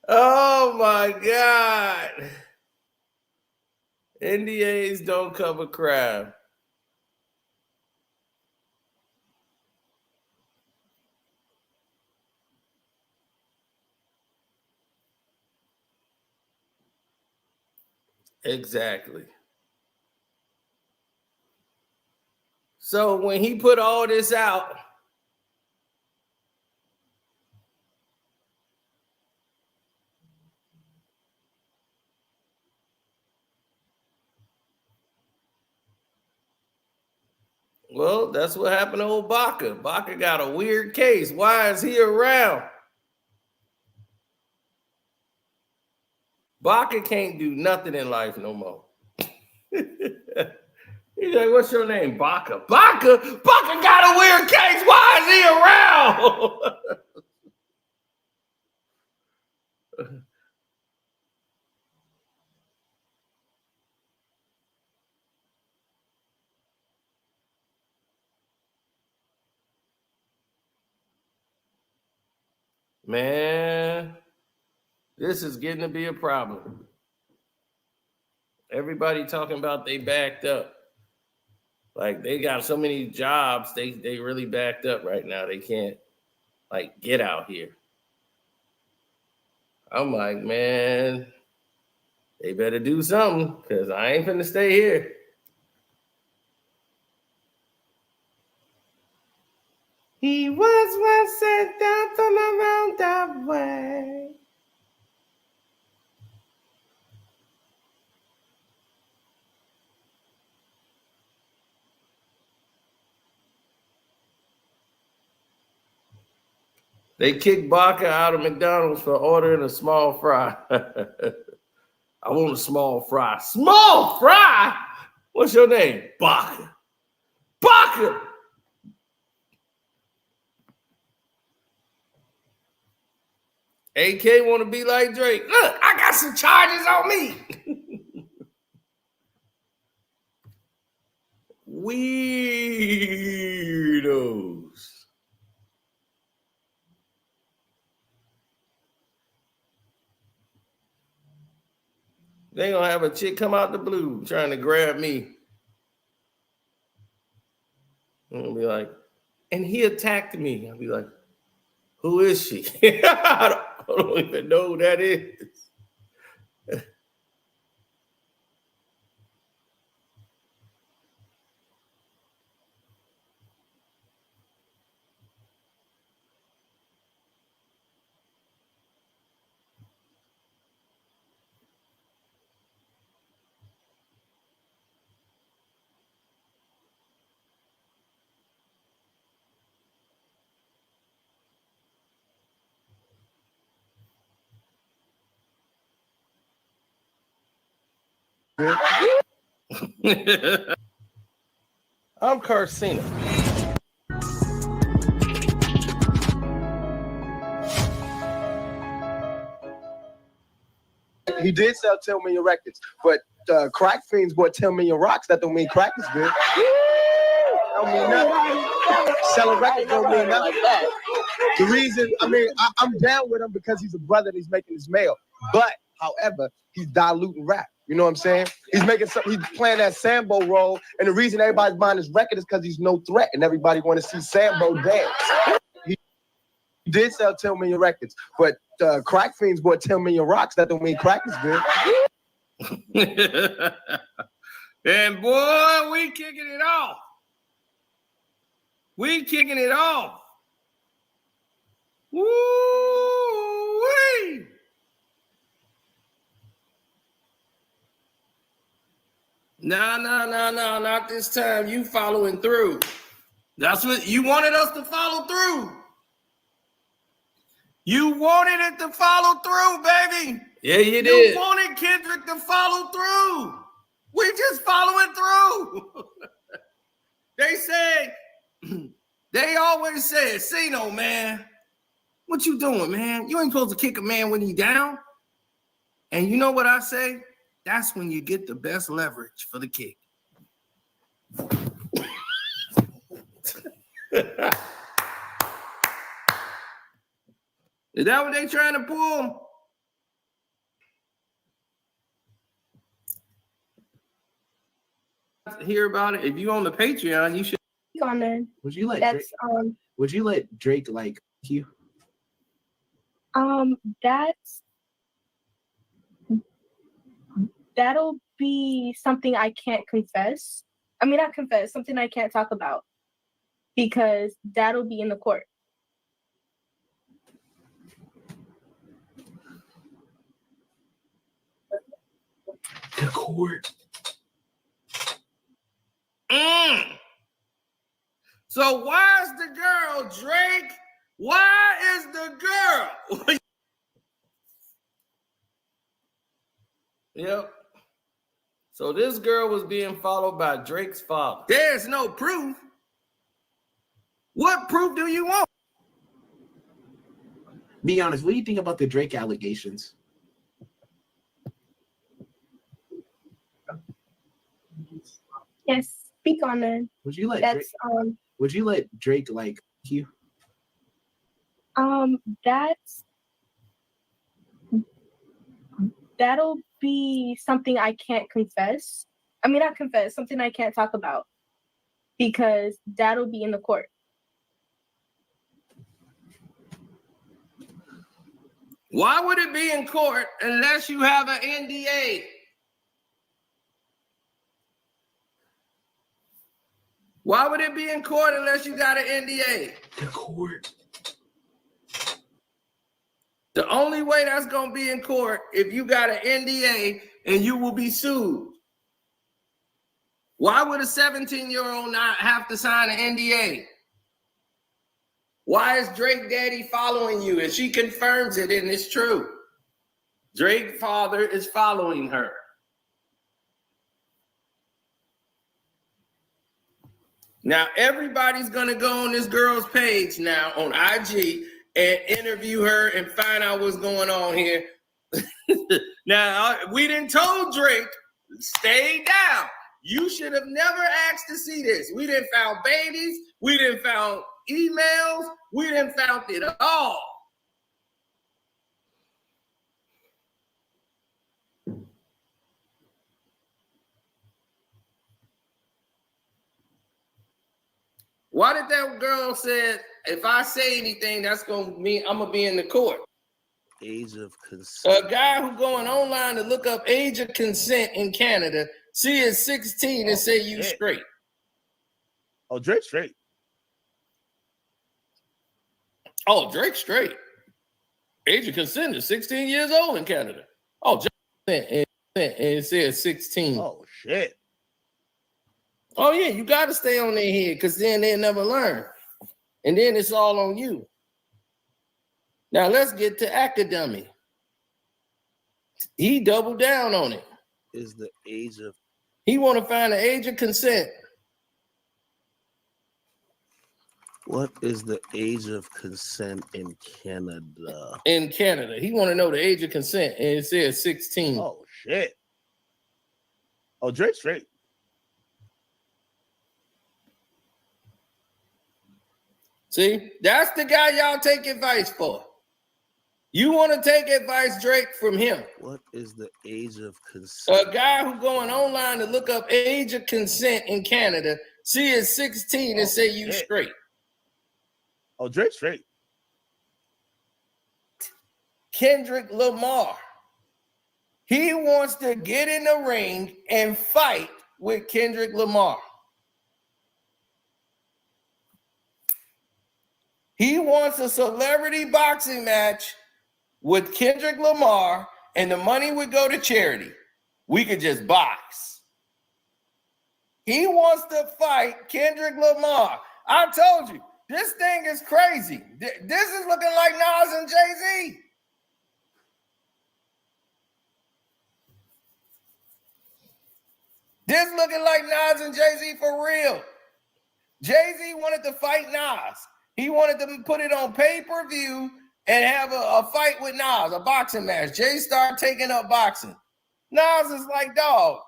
Oh my God. NDAs don't cover crime. Exactly. So when he put all this out, well, that's what happened to old Baca. Baca got a weird case. Why is he around? Baca can't do nothing in life no more. He's like, what's your name? Baca. Baca got a weird case. Why is he around? Man, this is getting to be a problem. Everybody talking about they backed up. Like they got so many jobs, they really backed up right now. They can't get out here. I'm like, man, they better do something, because I ain't finna stay here. He was once sent out on a roundabout way. They kicked Baca out of McDonald's for ordering a small fry. I want a small fry. Small fry? What's your name? Baca. Baca! AK want to be like Drake. Look, I got some charges on me. Weirdos. They gonna have a chick come out the blue trying to grab me. I'm gonna be like, and he attacked me. I'll be like, who is she? I don't even know who that is. I'm Carcina. He did sell 10 million records, but crack fiends bought 10 million rocks. That don't mean crack is good. Don't mean nothing. Selling records don't mean nothing. The reason, I'm down with him because he's a brother and he's making his mail. But However, he's diluting rap. You know what I'm saying? He's making something. He's playing that Sambo role, and the reason everybody's buying his record is because he's no threat, and everybody want to see Sambo dance. He did sell 10 million records, but crack fiends bought 10 million rocks. That don't mean crack is good. And boy, we kicking it off. We kicking it off. Woo-wee. No, not this time. You following through. That's what you wanted us to follow through. You wanted it to follow through, baby. Yeah, you did. You wanted Kendrick to follow through. We just following through. They always say, Sino, man, what you doing, man? You ain't supposed to kick a man when he down. And you know what I say? That's when you get the best leverage for the kick. Is that what they trying to pull? Hear about it. If you on the Patreon, you should. On there. Would you let That's Drake, would you let Drake like you? That'll be something I can't confess. I mean, not confess, something I can't talk about because that'll be in the court. The court. So why is the girl, Drake? Why is the girl? Yep. So this girl was being followed by Drake's father. There's no proof. What proof do you want? Be honest, what do you think about the Drake allegations? Yes, speak on it. Would you let That's Drake, would you let Drake like you? That'll be something I can't confess. I mean, not confess, something I can't talk about because that'll be in the court. Why would it be in court unless you have an NDA? Why would it be in court unless you got an NDA? The court. The only way that's going to be in court if you got an NDA and you will be sued. Why would a 17-year-old not have to sign an NDA? Why is Drake daddy following you? And she confirms it and it's true. Drake's father is following her. Now, everybody's going to go on this girl's page now on IG and interview her and find out what's going on here. Now, we didn't told Drake, stay down. You should have never asked to see this. We didn't found babies. We didn't found emails. We didn't found it all. Why did that girl say, if I say anything, that's going to mean I'm going to be in the court? Age of consent. A guy who going online to look up age of consent in Canada, see is 16 and say you straight. Oh, Drake straight. Oh, Drake straight. Age of consent is 16 years old in Canada. Oh, and it says 16. Oh, shit. Oh, yeah, you got to stay on their head because then they'll never learn. And then it's all on you. Now, let's get to academy. He doubled down on it. Is the age of... He want to find the age of consent. What is the age of consent in Canada? In Canada. He want to know the age of consent, and it says 16. Oh, shit. Oh, Drake straight. See, that's the guy y'all take advice for. You want to take advice, Drake, from him? What is the age of consent? A guy who going online to look up age of consent in Canada, see it's 16 and say you straight. Oh, Drake straight. Kendrick Lamar. He wants to get in the ring and fight with Kendrick Lamar. He wants a celebrity boxing match with Kendrick Lamar, and the money would go to charity. We could just box. He wants to fight Kendrick Lamar. I told you, this thing is crazy. This is looking like Nas and Jay-Z. This looking like Nas and Jay-Z for real. Jay-Z wanted to fight Nas. He wanted to put it on pay-per-view and have a fight with Nas, a boxing match. Jay started taking up boxing. Nas is like, dog,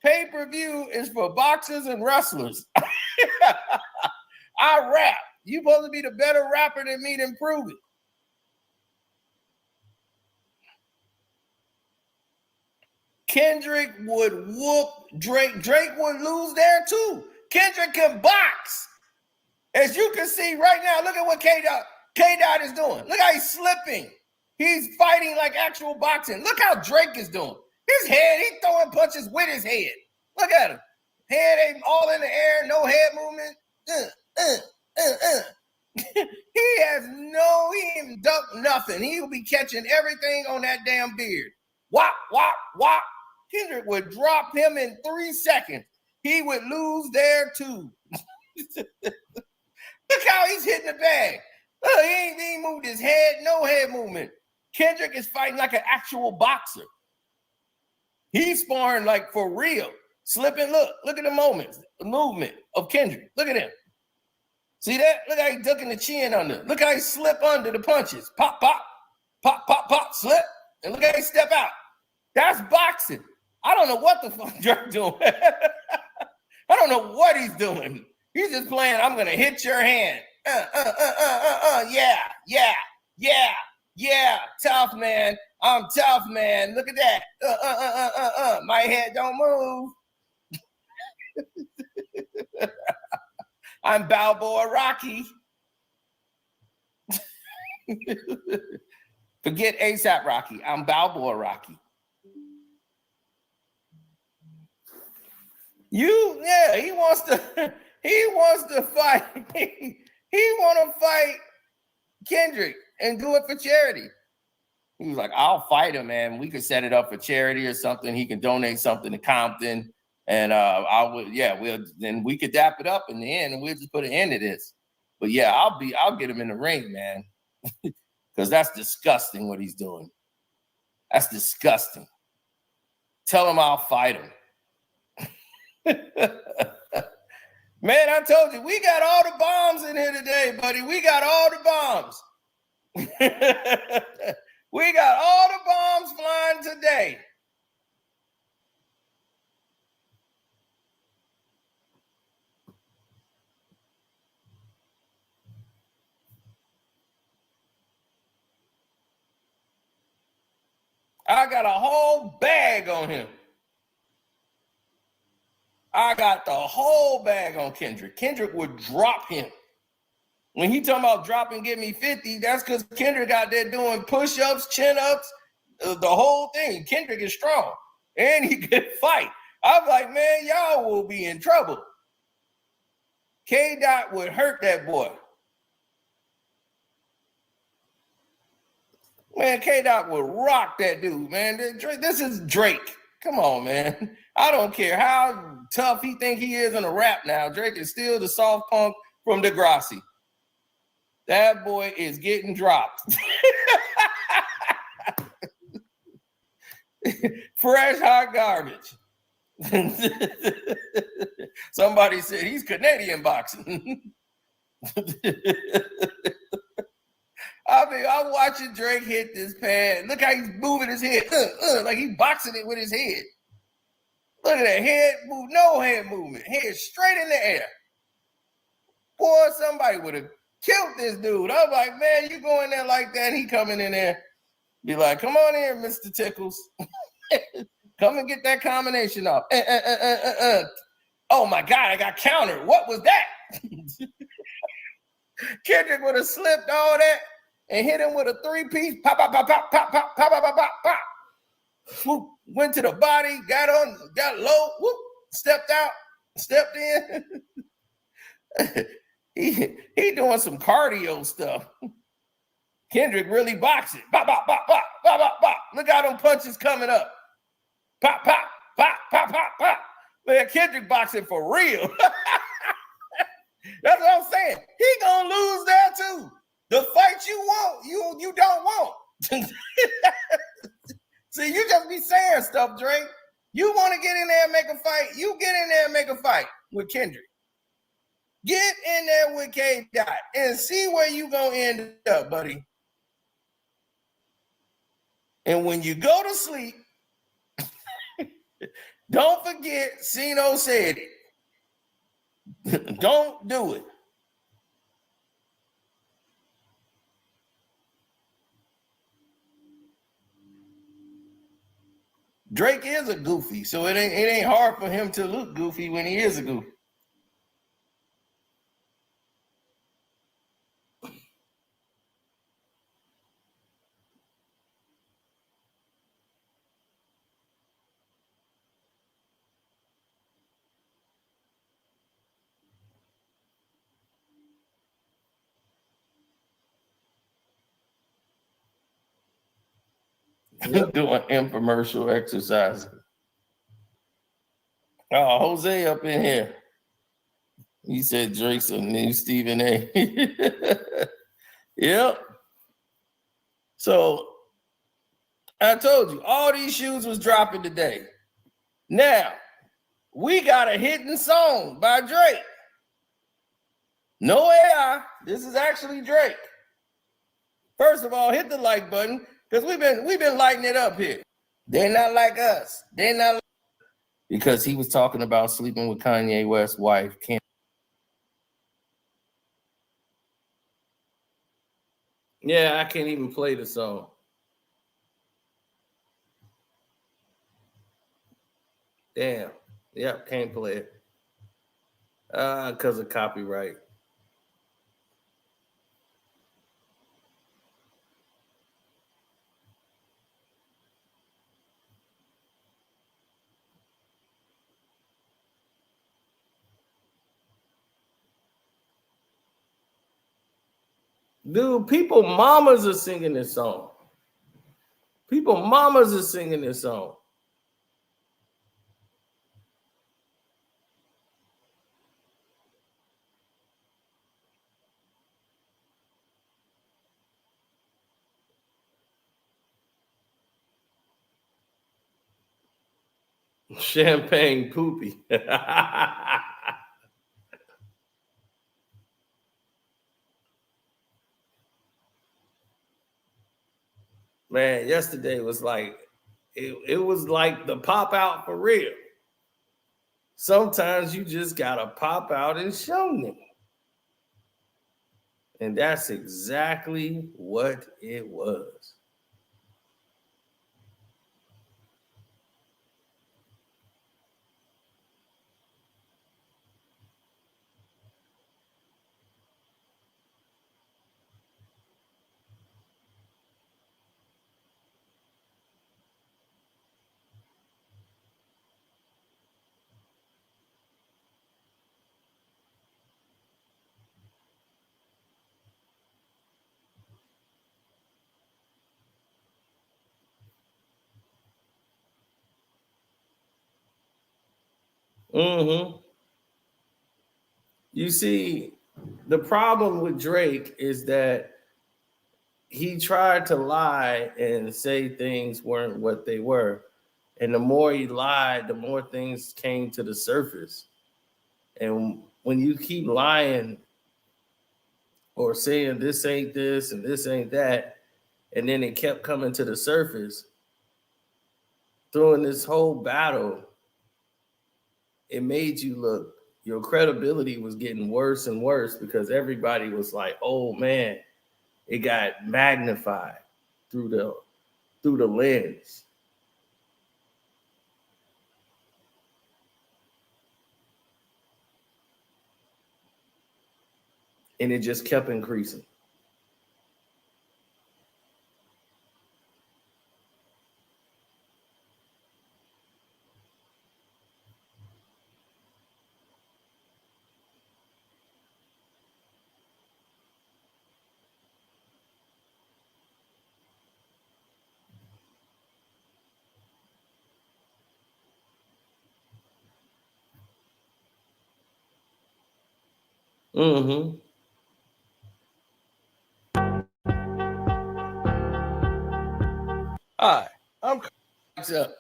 pay-per-view is for boxers and wrestlers. I rap. You supposed to be the better rapper than me, then prove it. Kendrick would whoop Drake. Drake would lose there too. Kendrick can box. As you can see right now, look at what K-Dot is doing. Look how he's slipping. He's fighting like actual boxing. Look how Drake is doing. His head, he's throwing punches with his head. Look at him. Head ain't all in the air, no head movement. He ain't ducked nothing. He'll be catching everything on that damn beard. Wop, wop, wop. Kendrick would drop him in 3 seconds. He would lose there too. Look how he's hitting the bag. Look, he ain't moved his head, no head movement. Kendrick is fighting like an actual boxer. He's sparring like for real. Slipping, look at the movement of Kendrick. Look at him. See that? Look how he's ducking the chin under. Look how he slip under the punches. Pop, pop, pop, pop, pop, slip. And look how he step out. That's boxing. I don't know what the fuck Drake doing. I don't know what he's doing. He's just playing, I'm going to hit your hand. Yeah. Tough, man. I'm tough, man. Look at that. My head don't move. I'm Balboa Rocky. Forget ASAP Rocky. I'm Balboa Rocky. He wants to fight. He want to fight Kendrick and do it for charity. He was like, I'll fight him, man. We could set it up for charity or something. He can donate something to Compton. And then we could dap it up in the end and we'll just put an end to this. But yeah, I'll get him in the ring, man. Because that's disgusting what he's doing. That's disgusting. Tell him I'll fight him. Man, I told you, we got all the bombs in here today, buddy. We got all the bombs. We got all the bombs flying today. I got a whole bag on him. I got the whole bag on Kendrick. Kendrick would drop him. When he talking about dropping, give me 50, that's because Kendrick out there doing push-ups, chin-ups, the whole thing. Kendrick is strong, and he can fight. I'm like, man, y'all will be in trouble. K-Dot would hurt that boy. Man, K-Dot would rock that dude, man. This is Drake. Come on, man. I don't care how tough he think he is in a rap now. Drake is still the soft punk from Degrassi. That boy is getting dropped. Fresh hot garbage. Somebody said he's Canadian boxing. I'm watching Drake hit this pad. Look how he's moving his head. Like he's boxing it with his head. Look at that head move, no head movement. Head straight in the air. Boy, somebody would have killed this dude. I was like, man, you go in there like that, he coming in there. Be like, come on in, Mr. Tickles. Come and get that combination off. Oh my God, I got countered. What was that? Kendrick would have slipped all that and hit him with a 3-piece. Pop, pop, pop, pop, pop, pop, pop, pop, pop, pop, pop. Whoop, went to the body, got low, whoop, stepped out, stepped in. he doing some cardio stuff. Kendrick really boxing. Bop, bop, bop, bop, bop, bop, bop. Look how them punches coming up. Pop, pop, pop, pop, pop, pop. Man, Kendrick boxing for real. That's what I'm saying. He gonna lose there too. The fight you want, you don't want. See, you just be saying stuff, Drake. You want to get in there and make a fight, you get in there and make a fight with Kendrick. Get in there with K. Dot and see where you gonna end up, buddy. And when you go to sleep, don't forget Sino said it. Don't do it. Drake is a goofy, so it ain't hard for him to look goofy when he is a goofy. Doing infomercial exercise. Oh, Jose up in here. He said Drake's a new Stephen A. Yep. So I told you all these shoes was dropping today. Now we got a hidden song by Drake. No AI. This is actually Drake. First of all, hit the like button because we've been lighting it up here. They're not like us. They're not like, because he was talking about sleeping with Kanye West's wife, Kim. Yeah, I can't even play the song. Damn. Yep, can't play it. Because of copyright. Dude, people mamas are singing this song. People mamas are singing this song. Champagne poopy. Man, yesterday was like, it was like the pop out for real. Sometimes you just gotta pop out and show me. And that's exactly what it was. Mm-hmm. You see, the problem with Drake is that he tried to lie and say things weren't what they were. And the more he lied, the more things came to the surface. And when you keep lying or saying this ain't this and this ain't that, and then it kept coming to the surface, during this whole battle, it made you look, your credibility was getting worse and worse because everybody was like, oh man, it got magnified through through the lens. And it just kept increasing. Mm-hmm. All right, I'm likes up.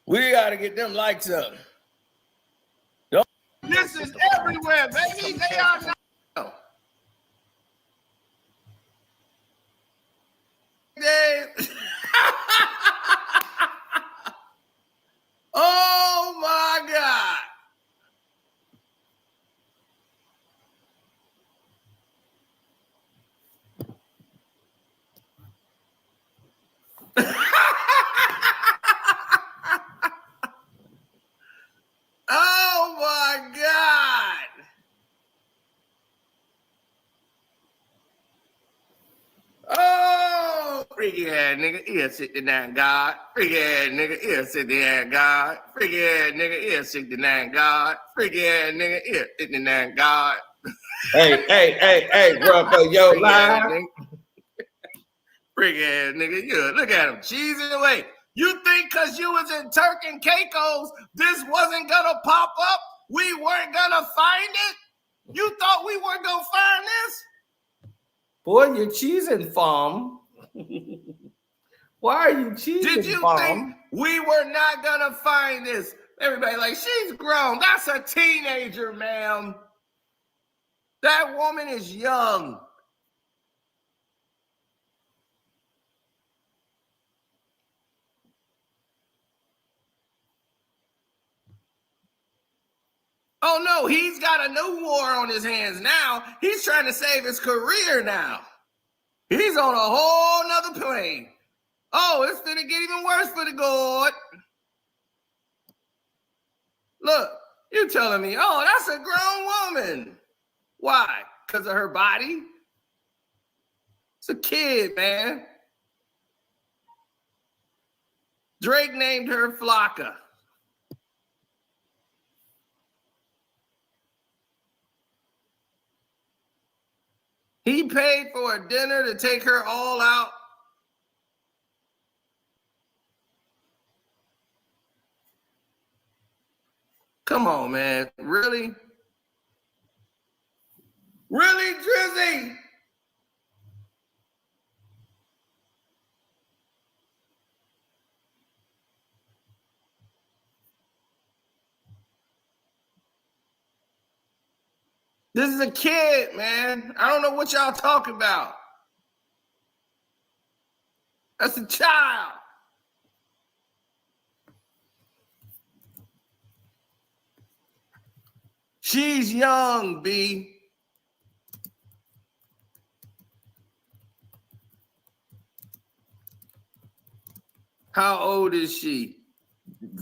We got to get them likes up. This is everywhere, baby. They are not. Oh my God. Oh my God. Oh, freaky ass nigga, here 69 God. Freaky ass nigga, here 69 God. Freaky ass nigga, here 69 God. Freaky ass nigga, here 69 God. Hey, run for your life. Freaky ass nigga, yeah, look at him cheesing away. You think because you was in Turk and Caicos, this wasn't gonna pop up? We weren't gonna find it? You thought we weren't gonna find this? Boy, you're cheesing, Fom. Why are you cheesing, Did you think we were not gonna find this? Everybody like, she's grown. That's a teenager, ma'am. That woman is young. Oh no, he's got a new war on his hands now. He's trying to save his career now. He's on a whole nother plane. Oh, it's gonna get even worse for the God. Look, you telling me, oh, that's a grown woman. Why? Because of her body? It's a kid, man. Drake named her Flocka. He paid for a dinner to take her all out. Come on, man. Really? Really, Drizzy? This is a kid, man. I don't know what y'all talking about. That's a child. She's young, B. How old is she?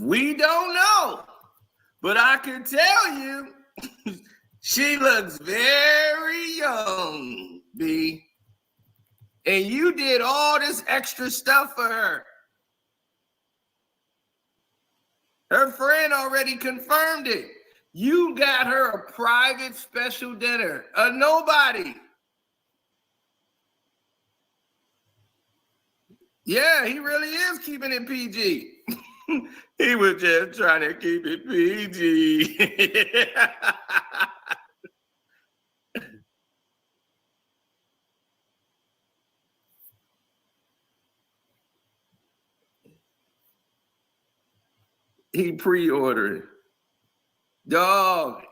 We don't know. But I can tell you, she looks very young, B. And you did all this extra stuff for her. Her friend already confirmed it. You got her a private special dinner. A nobody. Yeah, he really is keeping it PG. He was just trying to keep it PG. He pre-ordered. Dog,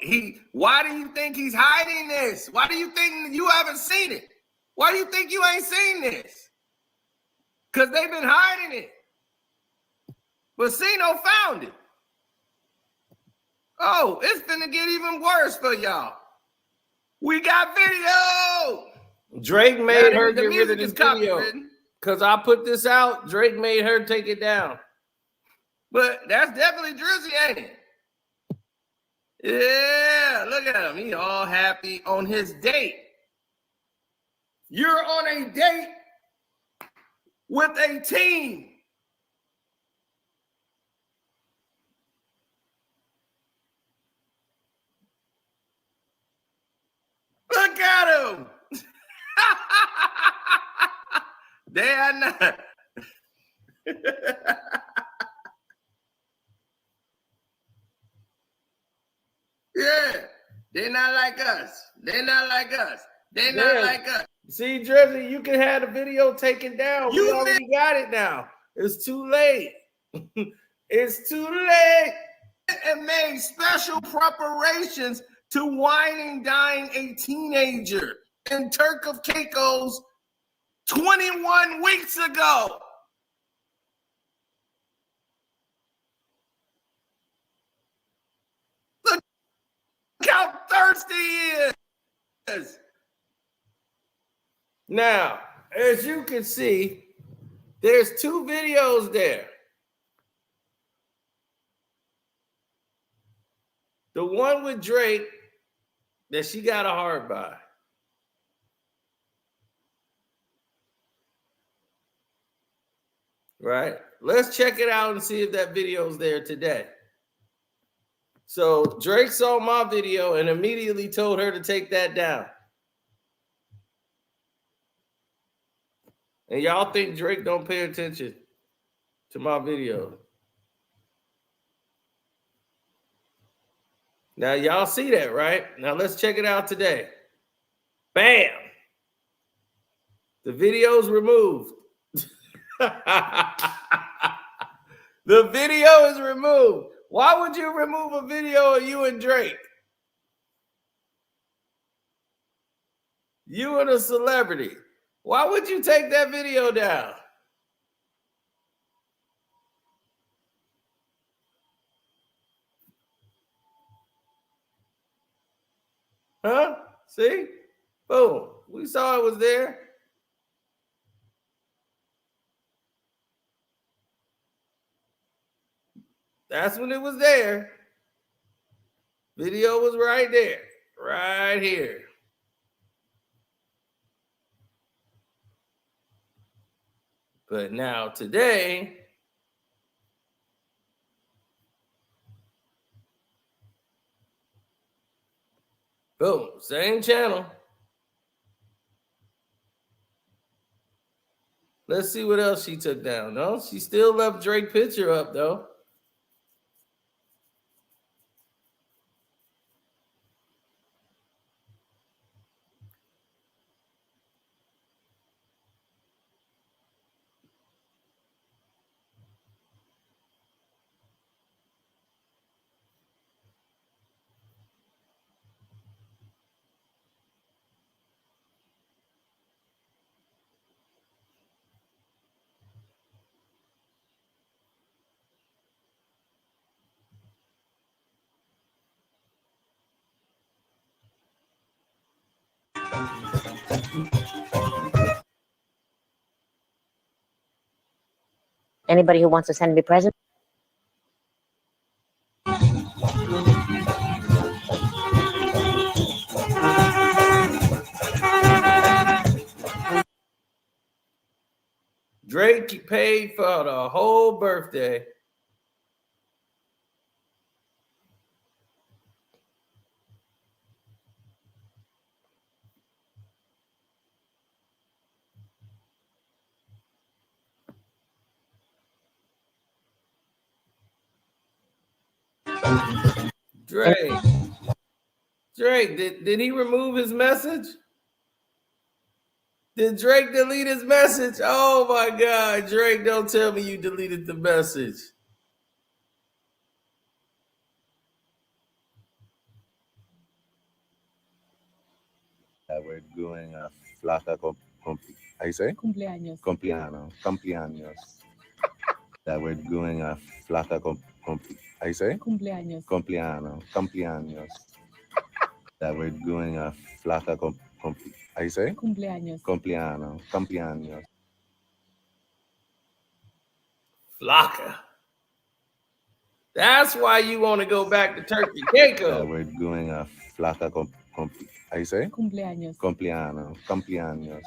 why do you think he's hiding this? Why do you think you haven't seen it? Why do you think you ain't seen this? Because they've been hiding it. But Sino found it. Oh, it's gonna get even worse for y'all. We got video. Drake made her get rid of this video. because I put this out. Drake made her take it down. But that's definitely Drizzy, ain't it? Yeah, look at him. He all happy on his date. You're on a date with a team. Look at him. They are not. Yeah, they're not like us. They're not like us. They're not like us. See, Drizzy, you can have the video taken down. We already got it now. It's too late. It's too late. And made special preparations to wine and dine a teenager in Turk of Caicos 21 weeks ago. Look how thirsty he is. Now, as you can see, there's two videos there. The one with Drake that she got a heart by. Right? Let's check it out and see if that video's there today. So Drake saw my video and immediately told her to take that down. And y'all think Drake don't pay attention to my video. Now y'all see that, right? Now let's check it out today. Bam! The video's removed. The video is removed. Why would you remove a video of you and Drake? You and a celebrity. Why would you take that video down? Huh? See? Boom. We saw it was there. That's when it was there. Video was right there. Right here. But now today, boom, same channel. Let's see what else she took down. No, she still left Drake picture up though. Anybody who wants to send me presents? Drake paid for the whole birthday. Drake, did he remove his message? Did Drake delete his message? Oh my God, Drake, don't tell me you deleted the message. We're doing a flaca how you say? Cumpleaños. Cumpleaños. That we're doing a flaca how you say? Cumpleaños. Cumpleaños. That we're doing a flaca how you say? Cumpleaños. Cumpleaños. Flocka. That's why you want to go back to Turkey. Keiko. We're doing a flaca how you say? Cumpleaños. Cumpleaños.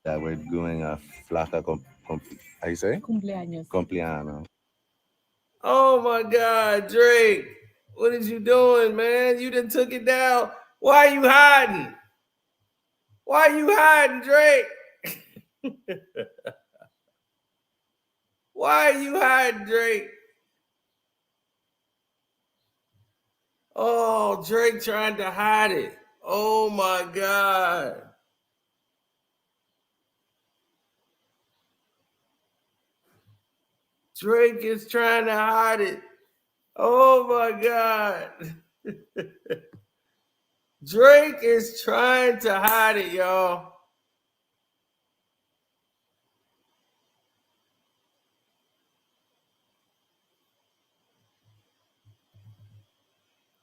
That we're doing a flaca how you say? Cumpleaños. Cumpleaños. Oh my God, Drake. What is you doing, man? You done took it down. Why are you hiding? Why are you hiding, Drake? Why are you hiding, Drake? Oh, Drake trying to hide it. Oh my God. Drake is trying to hide it. Oh my God. Drake is trying to hide it, y'all.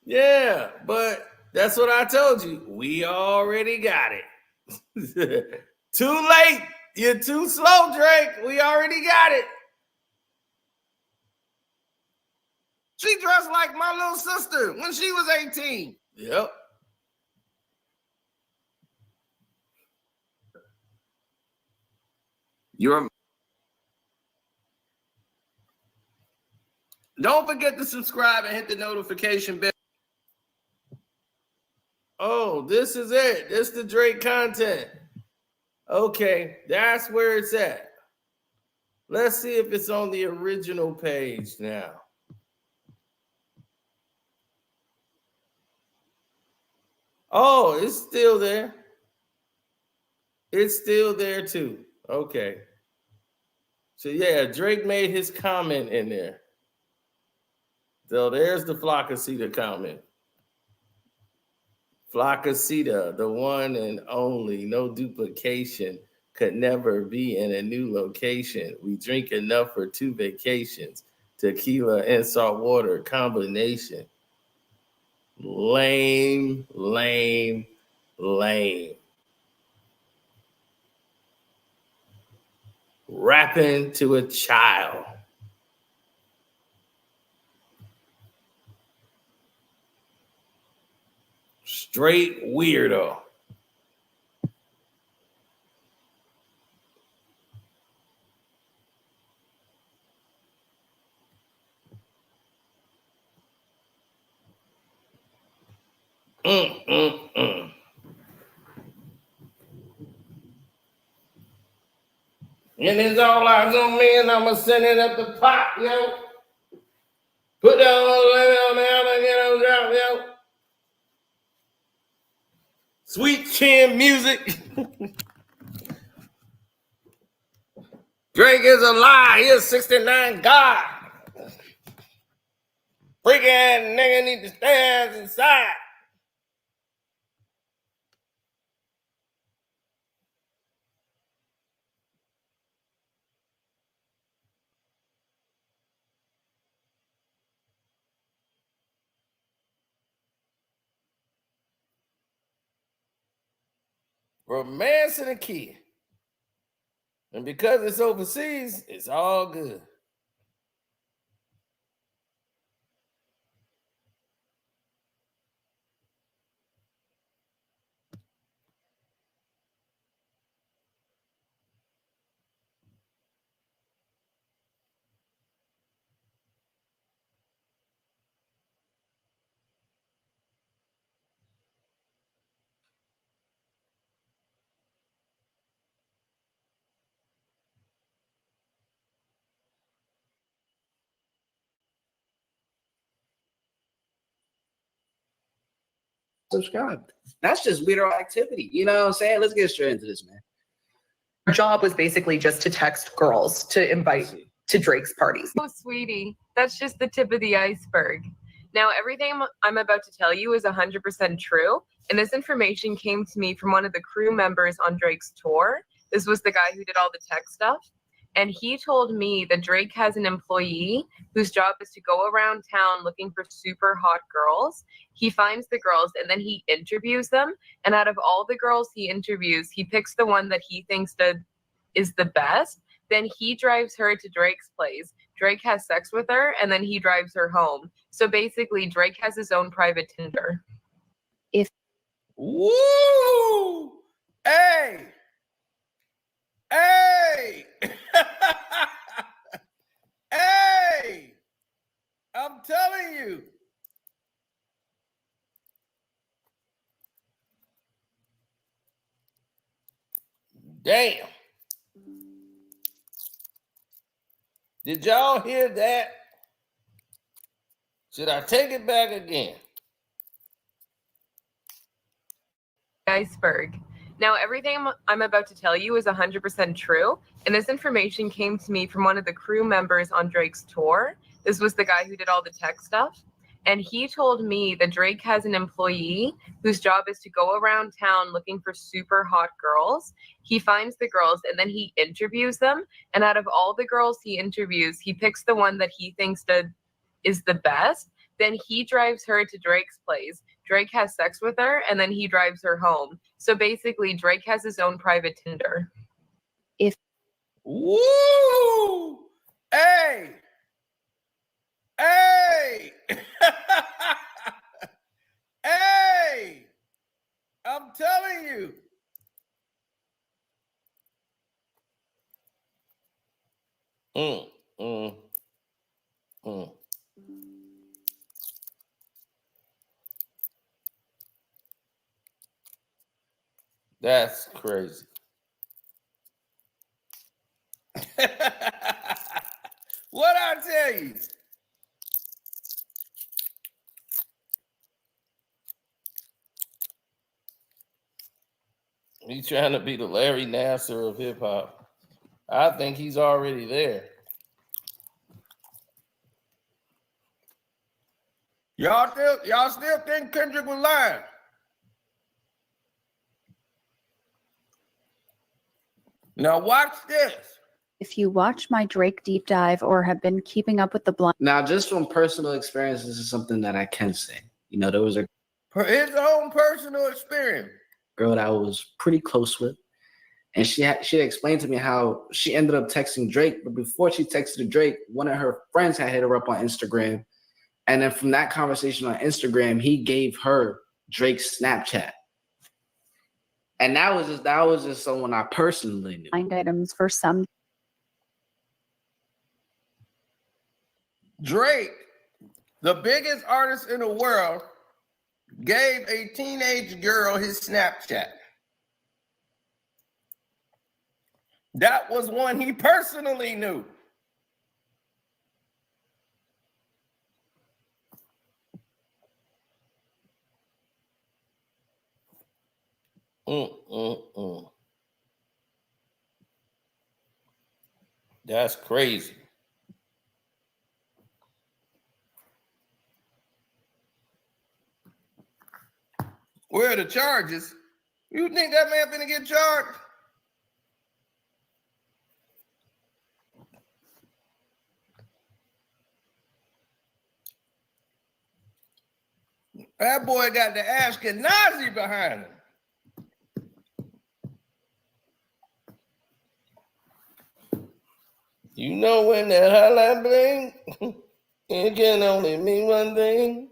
Yeah, but that's what I told you. We already got it. Too late. You're too slow, Drake. We already got it. She dressed like my little sister when she was 18. Yep. Don't forget to subscribe and hit the notification bell. Oh, this is it. This is the Drake content. Okay, that's where it's at. Let's see if it's on the original page now. Oh, it's still there. It's still there too. Okay. So yeah, Drake made his comment in there. So there's the Floccasita comment. Floccasita, the one and only, no duplication, could never be in a new location. We drink enough for 2 vacations. Tequila and salt water combination. Lame, lame, lame. Rapping to a child. Straight weirdo. And it's all eyes on me, and I'ma send it up the pot, yo. Put that on there, get on down, yo. Sweet chin music. Drake is a lie. He is 69 God. Freaking ass nigga need to stand inside. Romance and a key. And because it's overseas, it's all good. Subscribe. That's just weirdo activity. You know what I'm saying? Let's get straight into this, man. Our job was basically just to text girls to invite to Drake's parties. Oh, sweetie, that's just the tip of the iceberg. Now, everything I'm about to tell you is 100% true, and this information came to me from one of the crew members on Drake's tour. This was the guy who did all the tech stuff, and he told me that Drake has an employee whose job is to go around town looking for super hot girls. He finds the girls, and then he interviews them, and out of all the girls he interviews, he picks the one that he thinks that is the best, Then he drives her to Drake's place. Drake has sex with her, and then he drives her home. So basically, Drake has his own private Tinder. Woo! Hey! Hey! Hey! I'm telling you. Damn. Did y'all hear that? Should I take it back again? Iceberg. Now, everything I'm about to tell you is 100% true, and this information came to me from one of the crew members on Drake's tour. This was the guy who did all the tech stuff, and he told me that Drake has an employee whose job is to go around town looking for super hot girls. He finds the girls, and then he interviews them, and out of all the girls he interviews, he picks the one that he thinks that is the best. Then he drives her to Drake's place. Drake has sex with her, and then he drives her home. So basically, Drake has his own private Tinder. Woo! Hey! Hey! Hey! I'm telling you. That's crazy. What I tell you? He's trying to be the Larry Nassar of hip hop. I think he's already there. Y'all still think Kendrick was lying? Now watch this. If you watch my Drake deep dive or have been keeping up with the blind. Now, just from personal experience, this is something that I can say. You know, there was a For his own personal experience. girl that I was pretty close with, and she had explained to me how she ended up texting Drake, but before she texted Drake, one of her friends had hit her up on Instagram, and then from that conversation on Instagram, he gave her Drake's Snapchat. And that was just someone I personally knew. Blind items for some. Drake, the biggest artist in the world, gave a teenage girl his Snapchat. That was one he personally knew. That's crazy. Where are the charges? You think that man finna get charged? That boy got the Ashkenazi behind him. You know when that hotline bling, it can only mean one thing.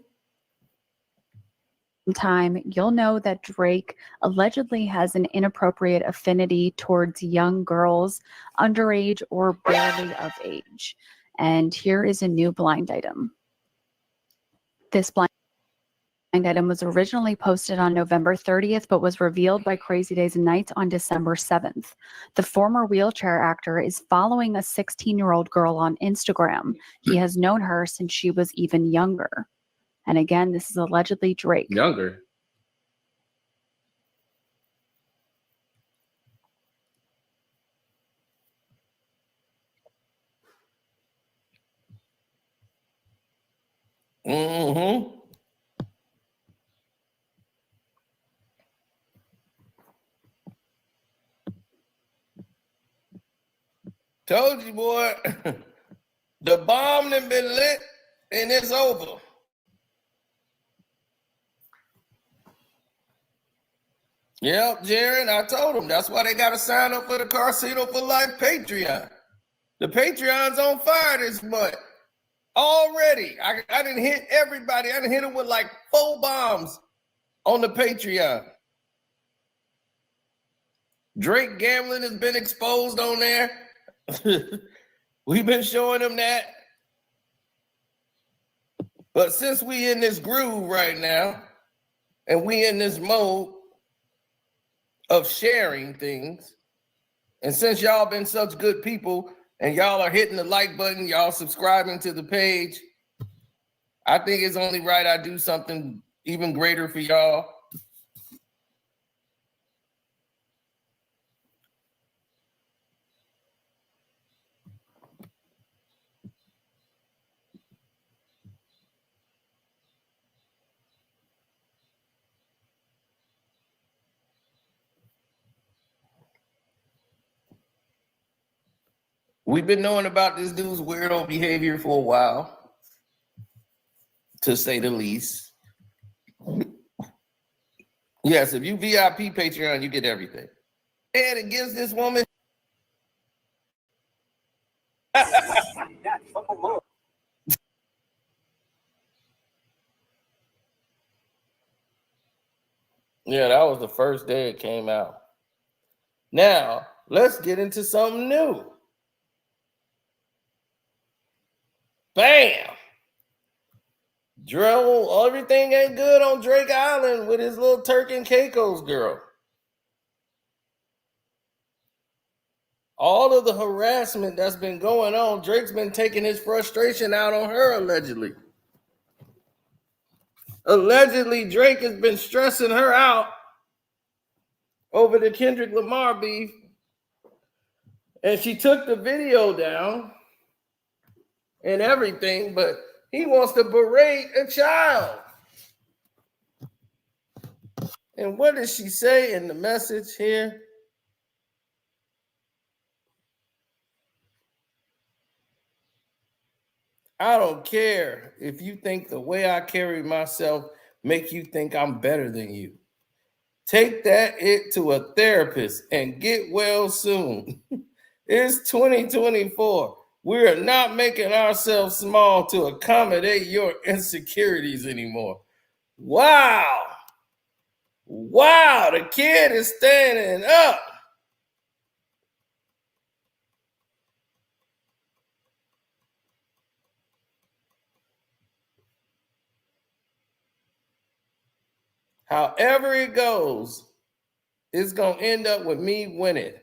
Time, you'll know that Drake allegedly has an inappropriate affinity towards young girls, underage or barely of age. And here is a new blind item. This blind item was originally posted on November 30th, but was revealed by Crazy Days and Nights on December 7th. The former wheelchair actor is following a 16-year-old girl on Instagram. He has known her since she was even younger. And again, this is allegedly Drake. Younger. Mm-hmm. Told you, boy. The bomb done been lit and it's over. Yep, Jared, I told him. That's why they got to sign up for the Carcino for Life Patreon. The Patreon's on fire this month. Already. I didn't hit everybody. I didn't hit them with like 4 bombs on the Patreon. Drake gambling has been exposed on there. We've been showing them that. But since we in this groove right now, and we in this mode of sharing things, and since y'all been such good people, and y'all are hitting the like button, y'all subscribing to the page, I think it's only right I do something even greater for y'all. We've been knowing about this dude's weirdo behavior for a while, to say the least. Yes, if you VIP Patreon, you get everything. And it gives this woman. Yeah, that was the first day it came out. Now, let's get into something new. Bam! Drill, everything ain't good on Drake Island with his little Turk and Caicos girl. All of the harassment that's been going on, Drake's been taking his frustration out on her, allegedly. Allegedly, Drake has been stressing her out over the Kendrick Lamar beef. And she took the video down and everything, but he wants to berate a child. And what does she say in the message here? I don't care if you think the way I carry myself make you think I'm better than you. Take it to a therapist and get well soon. It's 2024. We are not making ourselves small to accommodate your insecurities anymore. Wow. Wow, the kid is standing up. However it goes, it's going to end up with me winning.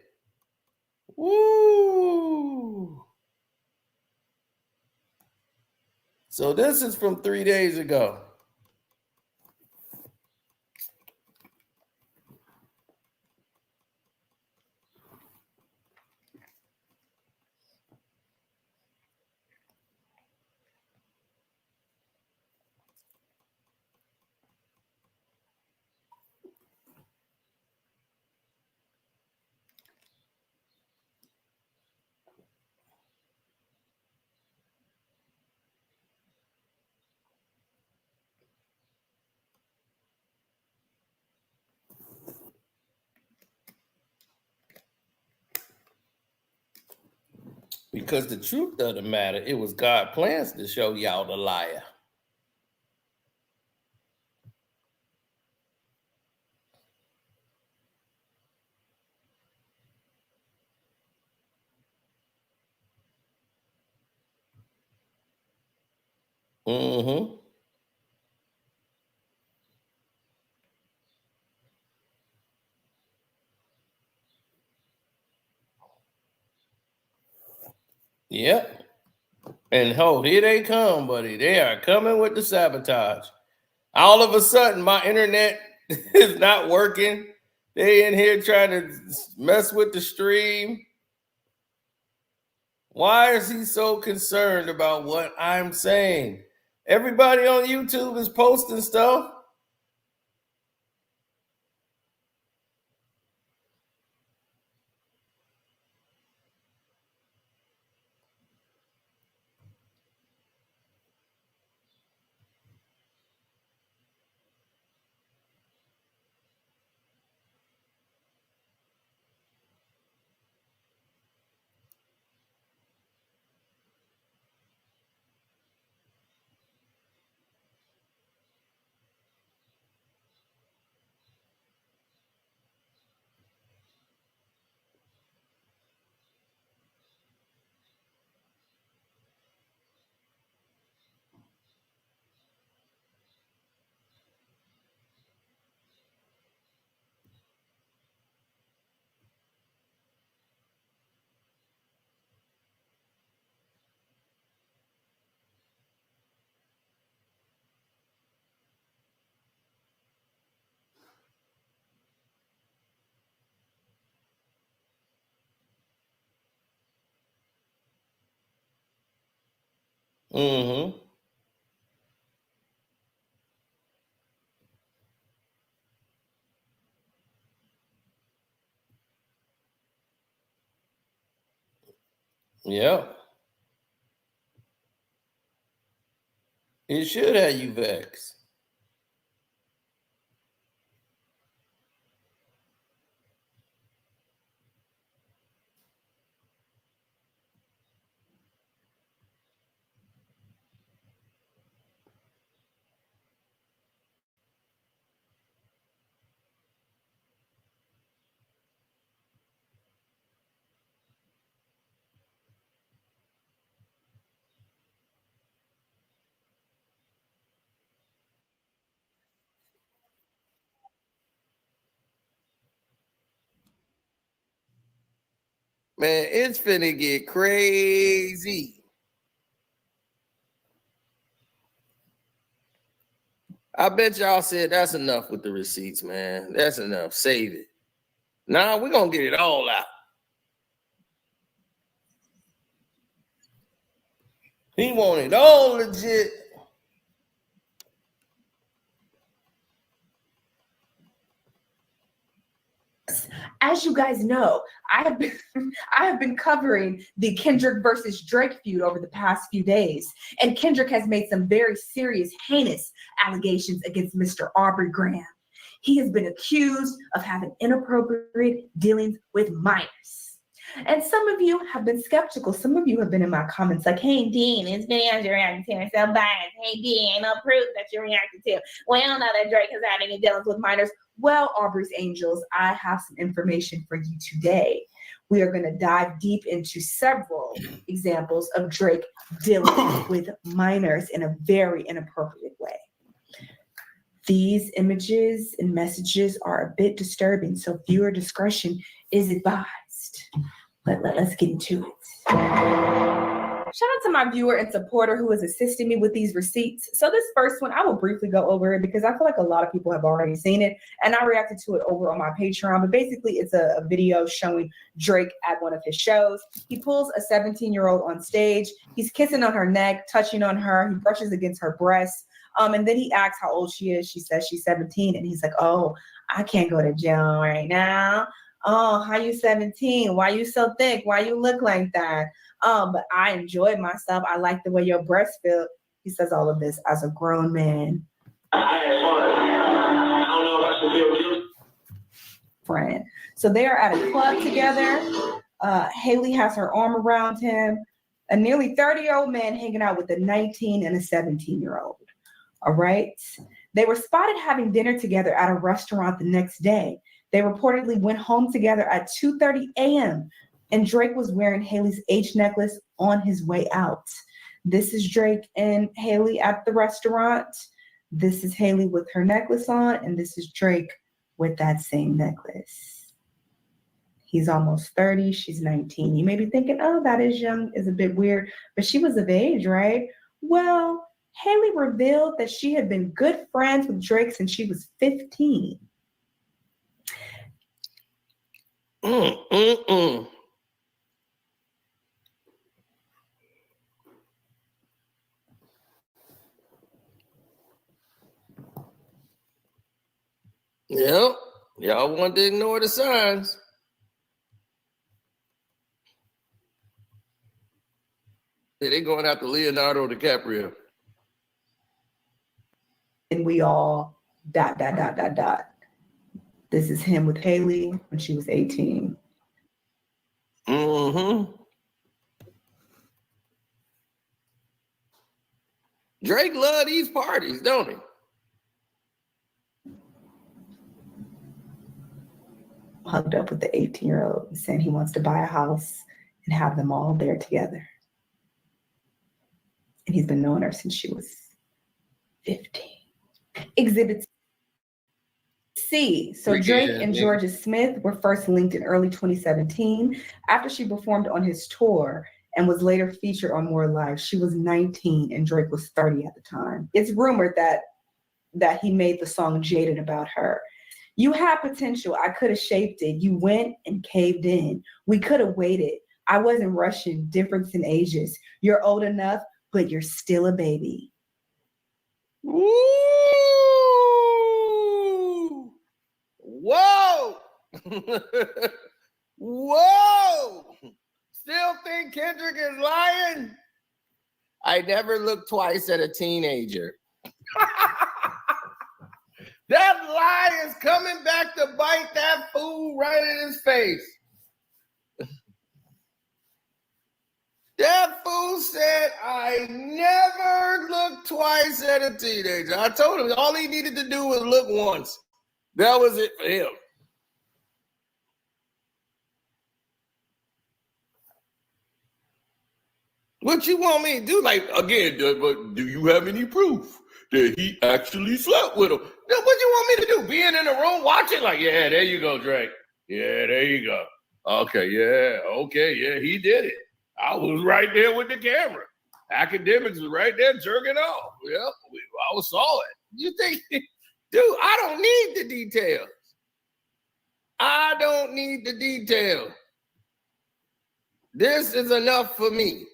Woo! So this is from 3 days ago. Because the truth of the matter, it was God's plans to show y'all the liar. Mm-hmm. Yep. And here they come, buddy. They are coming with the sabotage. All of a sudden, my internet is not working. They in here trying to mess with the stream. Why is he so concerned about what I'm saying? Everybody on YouTube is posting stuff. Mm-hmm. Yeah. It should have you vexed. Man, it's finna get crazy. I bet y'all said that's enough with the receipts, man. That's enough. Save it. Nah, we're gonna get it all out. He want it all legit. As you guys know, I have been covering the Kendrick versus Drake feud over the past few days, and Kendrick has made some very serious, heinous allegations against Mr. Aubrey Graham. He has been accused of having inappropriate dealings with minors. And some of you have been skeptical. Some of you have been in my comments like, hey, Dean, this video you're reacting to is so biased. Hey, Dean, ain't no proof that you're reacting to. We don't know that Drake has had any dealings with minors. Well, Aubrey's Angels, I have some information for you today. We are going to dive deep into several examples of Drake dealing with minors in a very inappropriate way. These images and messages are a bit disturbing, so viewer discretion is advised. Let's get into it. Shout out to my viewer and supporter who has assisted me with these receipts. So this first one, I will briefly go over it because I feel like a lot of people have already seen it, and I reacted to it over on my Patreon. But basically, it's a video showing Drake at one of his shows. He pulls a 17-year-old on stage. He's kissing on her neck, touching on her. He brushes against her breasts. And then he asks how old she is. She says she's 17, and he's like, "Oh, I can't go to jail right now. Oh, how you 17? Why you so thick? Why you look like that? But I enjoyed myself. I like the way your breasts feel." He says all of this as a grown man. I don't know if I should feel guilty. Friend. So they are at a club together. Haley has her arm around him. A nearly 30-year-old man hanging out with a 19 and a 17-year-old. All right. They were spotted having dinner together at a restaurant the next day. They reportedly went home together at 2:30 a.m. and Drake was wearing Haley's H necklace on his way out. This is Drake and Haley at the restaurant. This is Haley with her necklace on, and this is Drake with that same necklace. He's almost 30, she's 19. You may be thinking, oh, that is young, is a bit weird, but she was of age, right? Well, Haley revealed that she had been good friends with Drake since she was 15. Yep. Y'all want to ignore the signs. They're going after Leonardo DiCaprio. And we all ... This is him with Haley when she was 18. Mm-hmm. Drake love these parties, don't he? Hugged up with the 18-year-old, saying he wants to buy a house and have them all there together. And he's been knowing her since she was 15. Exhibit C. So Drake and Georgia Smith were first linked in early 2017 after she performed on his tour and was later featured on More Live. She was 19 and Drake was 30 at the time. It's rumored that he made the song Jaded about her. You had potential. I could have shaped it. You went and caved in. We could have waited. I wasn't rushing. Difference in ages. You're old enough. but you're still a baby. Woo! Whoa! Whoa! Still think Kendrick is lying? I never look twice at a teenager. That lie is coming back to bite that fool right in his face. That fool said, I never looked twice at a teenager. I told him all he needed to do was look once. That was it for him. What you want me to do? Like, again, but do you have any proof that he actually slept with him? What you want me to do? Being in the room watching? Like, yeah, there you go, Drake. Yeah, there you go. Okay, yeah, he did it. I was right there with the camera. Academics was right there jerking off. Yep, I saw it. You think, dude, I don't need the details. I don't need the details. This is enough for me.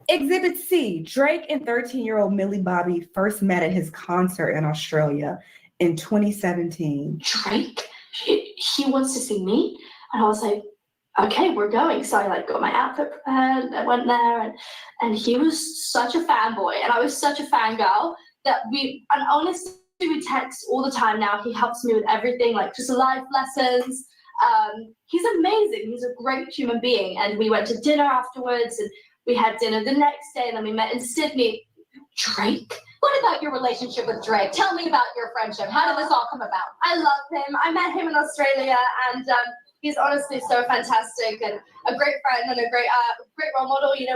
Exhibit C, Drake and 13-year-old Millie Bobby first met at his concert in Australia in 2017. Drake, he wants to see me. And I was like, okay, we're going. So I got my outfit prepared and I went there and he was such a fanboy and I was such a fangirl that and honestly, we text all the time now. He helps me with everything, just life lessons. He's amazing. He's a great human being. And we went to dinner afterwards and we had dinner the next day and then we met in Sydney. Drake? What about your relationship with Drake? Tell me about your friendship. How did this all come about? I love him. I met him in Australia and he's honestly so fantastic and a great friend and a great role model. We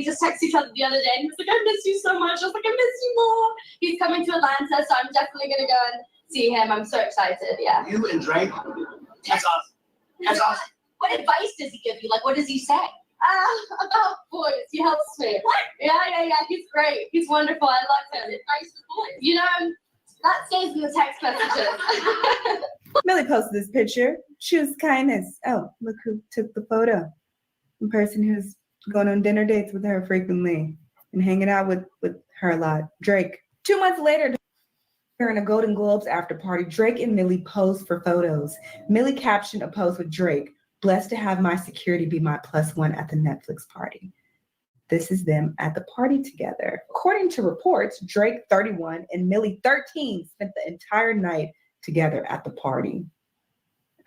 just texted each other the other day and he was like, I miss you so much. I was like, I miss you more. He's coming to Atlanta, so I'm definitely going to go and see him. I'm so excited, yeah. You and Drake? That's awesome. That's awesome. What advice does he give you? What does he say? About boys. He helps me. What? Yeah. He's great. He's wonderful. I love him. Advice for boys. That stays in the text messages. Millie posted this picture. She was kindness. Oh, look who took the photo. The person who's going on dinner dates with her frequently and hanging out with her a lot. Drake. 2 months later, during a Golden Globes after party, Drake and Millie posed for photos. Millie captioned a post with Drake, blessed to have my security be my +1 at the Netflix party. This is them at the party together. According to reports, Drake, 31, and Millie, 13, spent the entire night together at the party.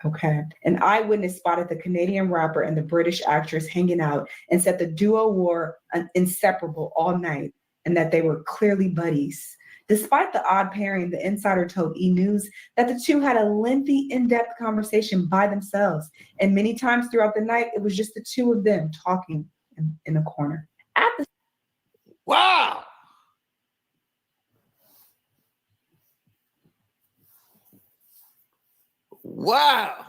Okay. An eyewitness spotted the Canadian rapper and the British actress hanging out and said the duo were inseparable all night and that they were clearly buddies. Despite the odd pairing, the insider told E! News that the two had a lengthy, in-depth conversation by themselves. And many times throughout the night, it was just the two of them talking in a corner. Wow. Wow.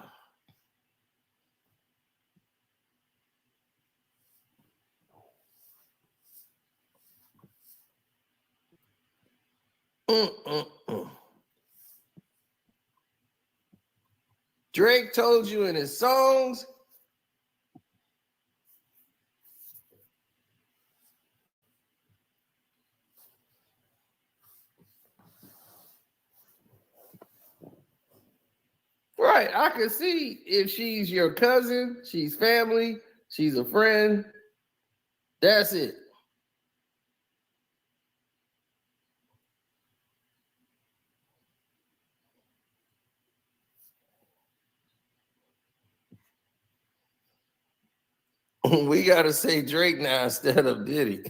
Drake told you in his songs. Right, I can see if she's your cousin, she's family, she's a friend. That's it. We gotta say Drake now instead of Diddy.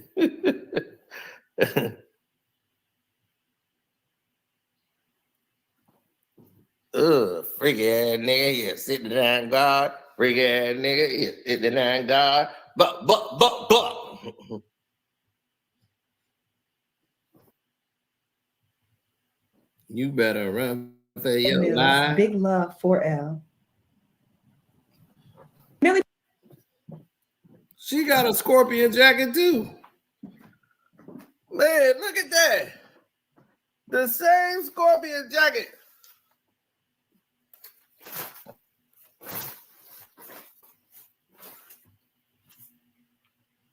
Freaky ass nigga, yeah, 69 God. Freaky ass nigga, yeah, 69 God. But. You better run for your life. Big love for L. She got a scorpion jacket too. Man, look at that. The same scorpion jacket.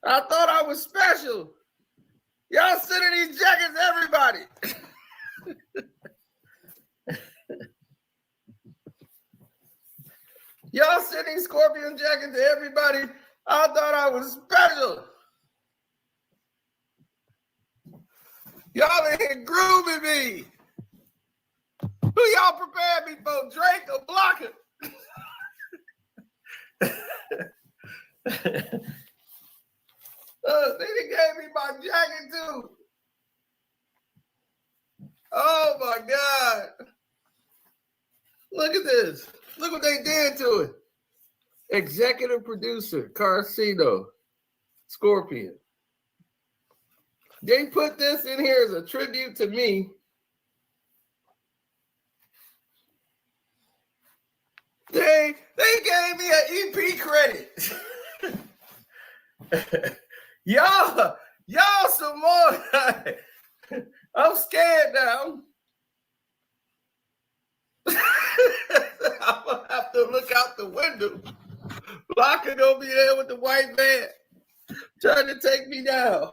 I thought I was special. Y'all sending these jackets to everybody. Y'all sending scorpion jackets to everybody. I thought I was special. Y'all in here grooming me. Who y'all prepared me for? Drake or Blocker? They gave me my jacket too. Oh my God. Look at this. Look what they did to it. Executive producer, Carcino, Scorpion. They put this in here as a tribute to me. They gave me an EP credit. y'all some more. I'm scared now. I'm gonna have to look out the window. Blocker gonna be there with the white van trying to take me down.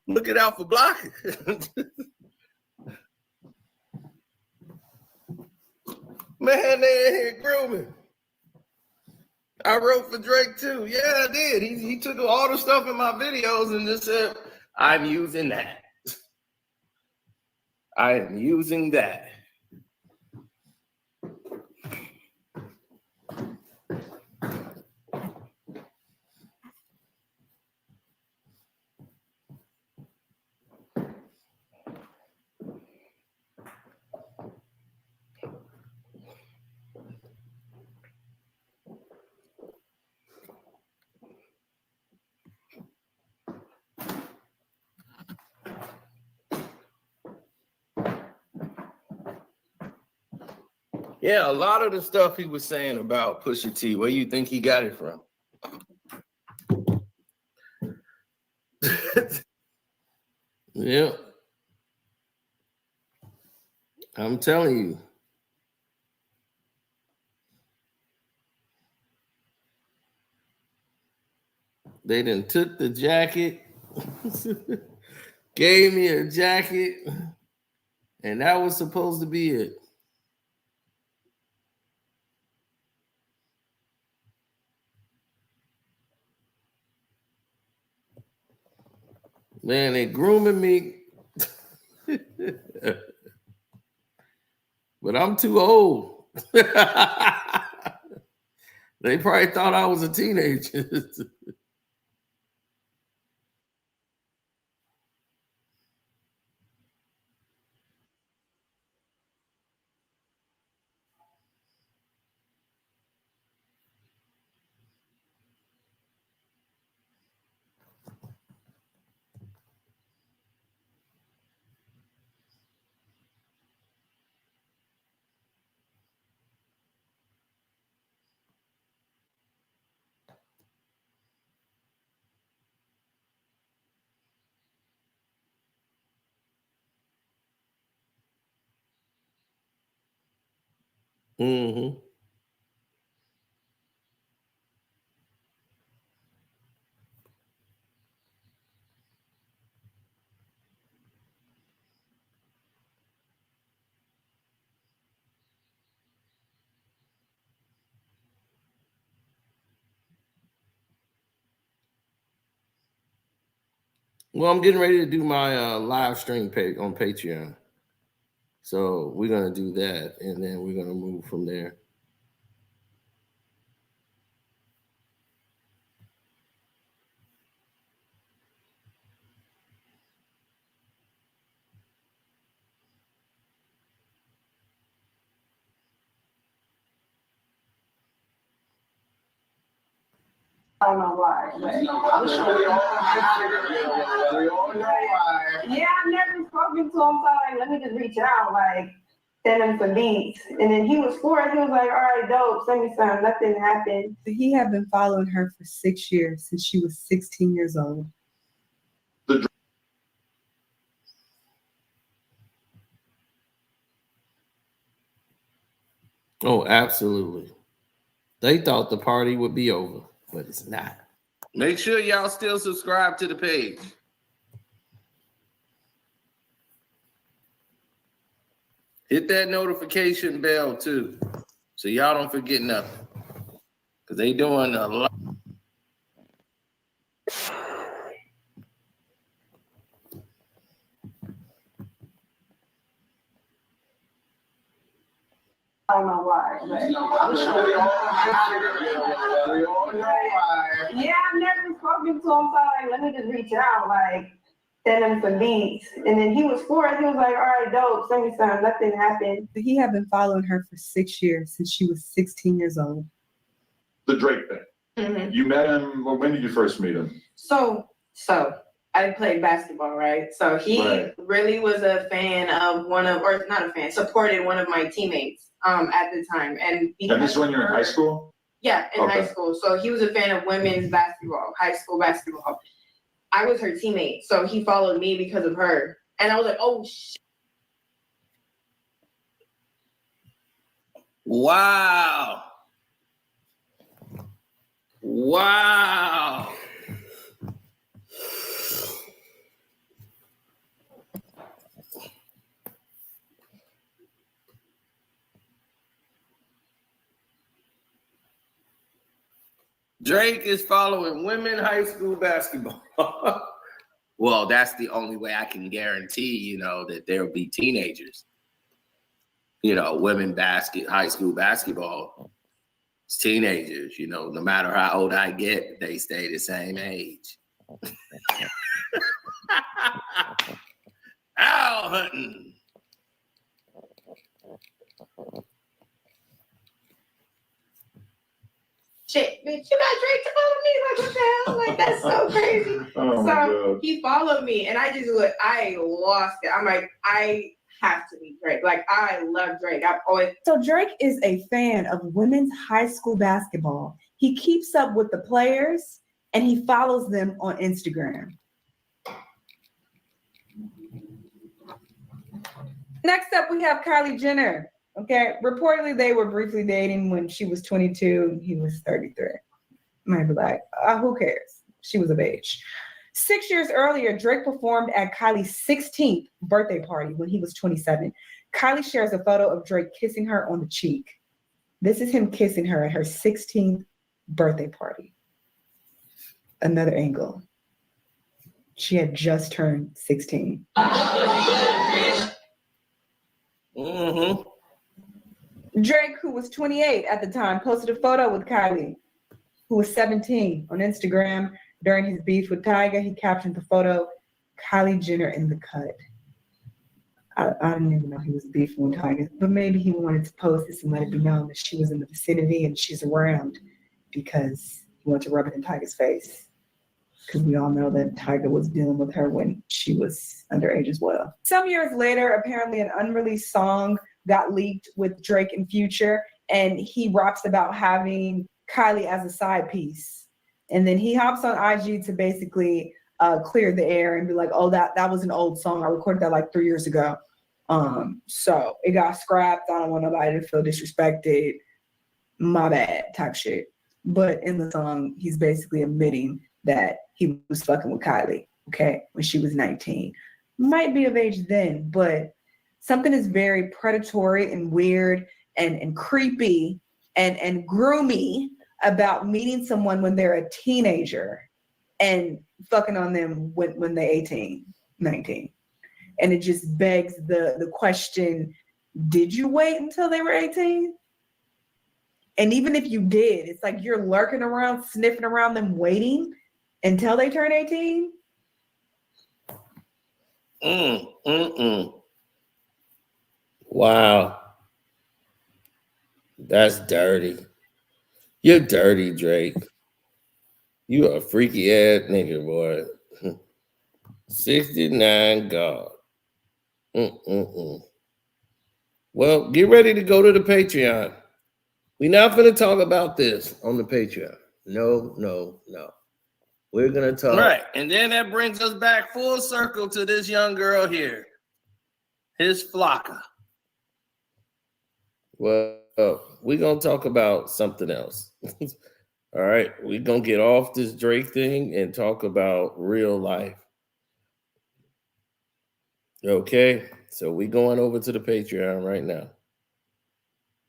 Looking out for Blocker. Man, they in here grooming. I wrote for Drake too. Yeah, I did. He took all the stuff in my videos and just said, I'm using that. I am using that. Yeah, a lot of the stuff he was saying about Pusha T, where you think he got it from? Yeah. I'm telling you. They done took the jacket, gave me a jacket, and that was supposed to be it. Man, they grooming me. But I'm too old. They probably thought I was a teenager. Mm-hmm. Well, I'm getting ready to do my live stream page on Patreon. So we're going to do that, and then we're going to move from there. I don't know why. But I'm sure we all know why. Yeah, I've never spoken to him, so like, let me just reach out, like, send him some beats. And then he was for it. He was like, all right, dope, send me some. Nothing happened. He had been following her for 6 years, since she was 16 years old. Oh, absolutely. They thought the party would be over. but it's not. Make sure y'all still subscribe to the page. Hit that notification bell too, so y'all don't forget nothing. Because they doing a lot. I don't know why. I'm sure we all know why. Yeah, I've never spoken to him, so like, let me just reach out, like, send him some beats. And then he was for it. He was like, all right, dope, send me some. Nothing happened. He had been following her for 6 years, since she was 16 years old. The Drake thing. Mm-hmm. You met him, well, when did you first meet him? So I played basketball, right? So he really was a fan of or not a fan, supported one of my teammates at the time. And this is when you're in high school? Yeah, in high school. So he was a fan of women's basketball, high school basketball. I was her teammate, so he followed me because of her. And I was like, oh, Wow. Wow. Drake is following women high school basketball. Well, that's the only way I can guarantee, that there'll be teenagers. Women high school basketball. It's teenagers, no matter how old I get, they stay the same age. Owl hunting. shit, bitch, you got Drake to follow me? Like, what the hell? Like, that's so crazy. So he followed me, and I lost it. I'm like, I have to be Drake. Like, I love Drake. So Drake is a fan of women's high school basketball. He keeps up with the players, and he follows them on Instagram. Next up, we have Kylie Jenner. Okay, reportedly they were briefly dating when she was 22 and he was 33. Might be like, who cares? She was of age. 6 years earlier, Drake performed at Kylie's 16th birthday party when he was 27. Kylie shares a photo of Drake kissing her on the cheek. This is him kissing her at her 16th birthday party. Another angle. She had just turned 16. Mm-hmm. Drake, who was 28 at the time, posted a photo with Kylie, who was 17, on Instagram. During his beef with Tyga, he captioned the photo, "Kylie Jenner in the cut." I didn't even know he was beefing with Tyga, but maybe he wanted to post this and let it be known that she was in the vicinity and she's around because he wanted to rub it in Tyga's face. Because we all know that Tyga was dealing with her when she was underage as well. Some years later, apparently an unreleased song got leaked with Drake and Future, and he raps about having Kylie as a side piece. And then he hops on IG to basically clear the air and be like, oh, that was an old song. I recorded that like 3 years ago. So it got scrapped. I don't want nobody to feel disrespected. My bad type shit. But in the song, he's basically admitting that he was fucking with Kylie, okay, when she was 19. Might be of age then, but something is very predatory and weird and creepy and groomy about meeting someone when they're a teenager and fucking on them when they're 18, 19. And it just begs the question, did you wait until they were 18? And even if you did, it's like you're lurking around, sniffing around them, waiting until they turn 18? Wow. That's dirty. You're dirty, Drake. You a freaky ass nigga, boy. 69 God. Well, get ready to go to the Patreon. We're not going to talk about this on the Patreon. No. We're going to talk. Right. And then that brings us back full circle to this young girl here. His Flocka. Well, we're going to talk about something else. All right, we're gonna get off this Drake thing and talk about real life. Okay, so we going over to the Patreon right now.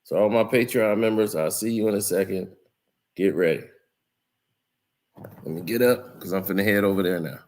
So all my Patreon members, I'll see you in a second. Get ready. Let me get up because I'm finna head over there now.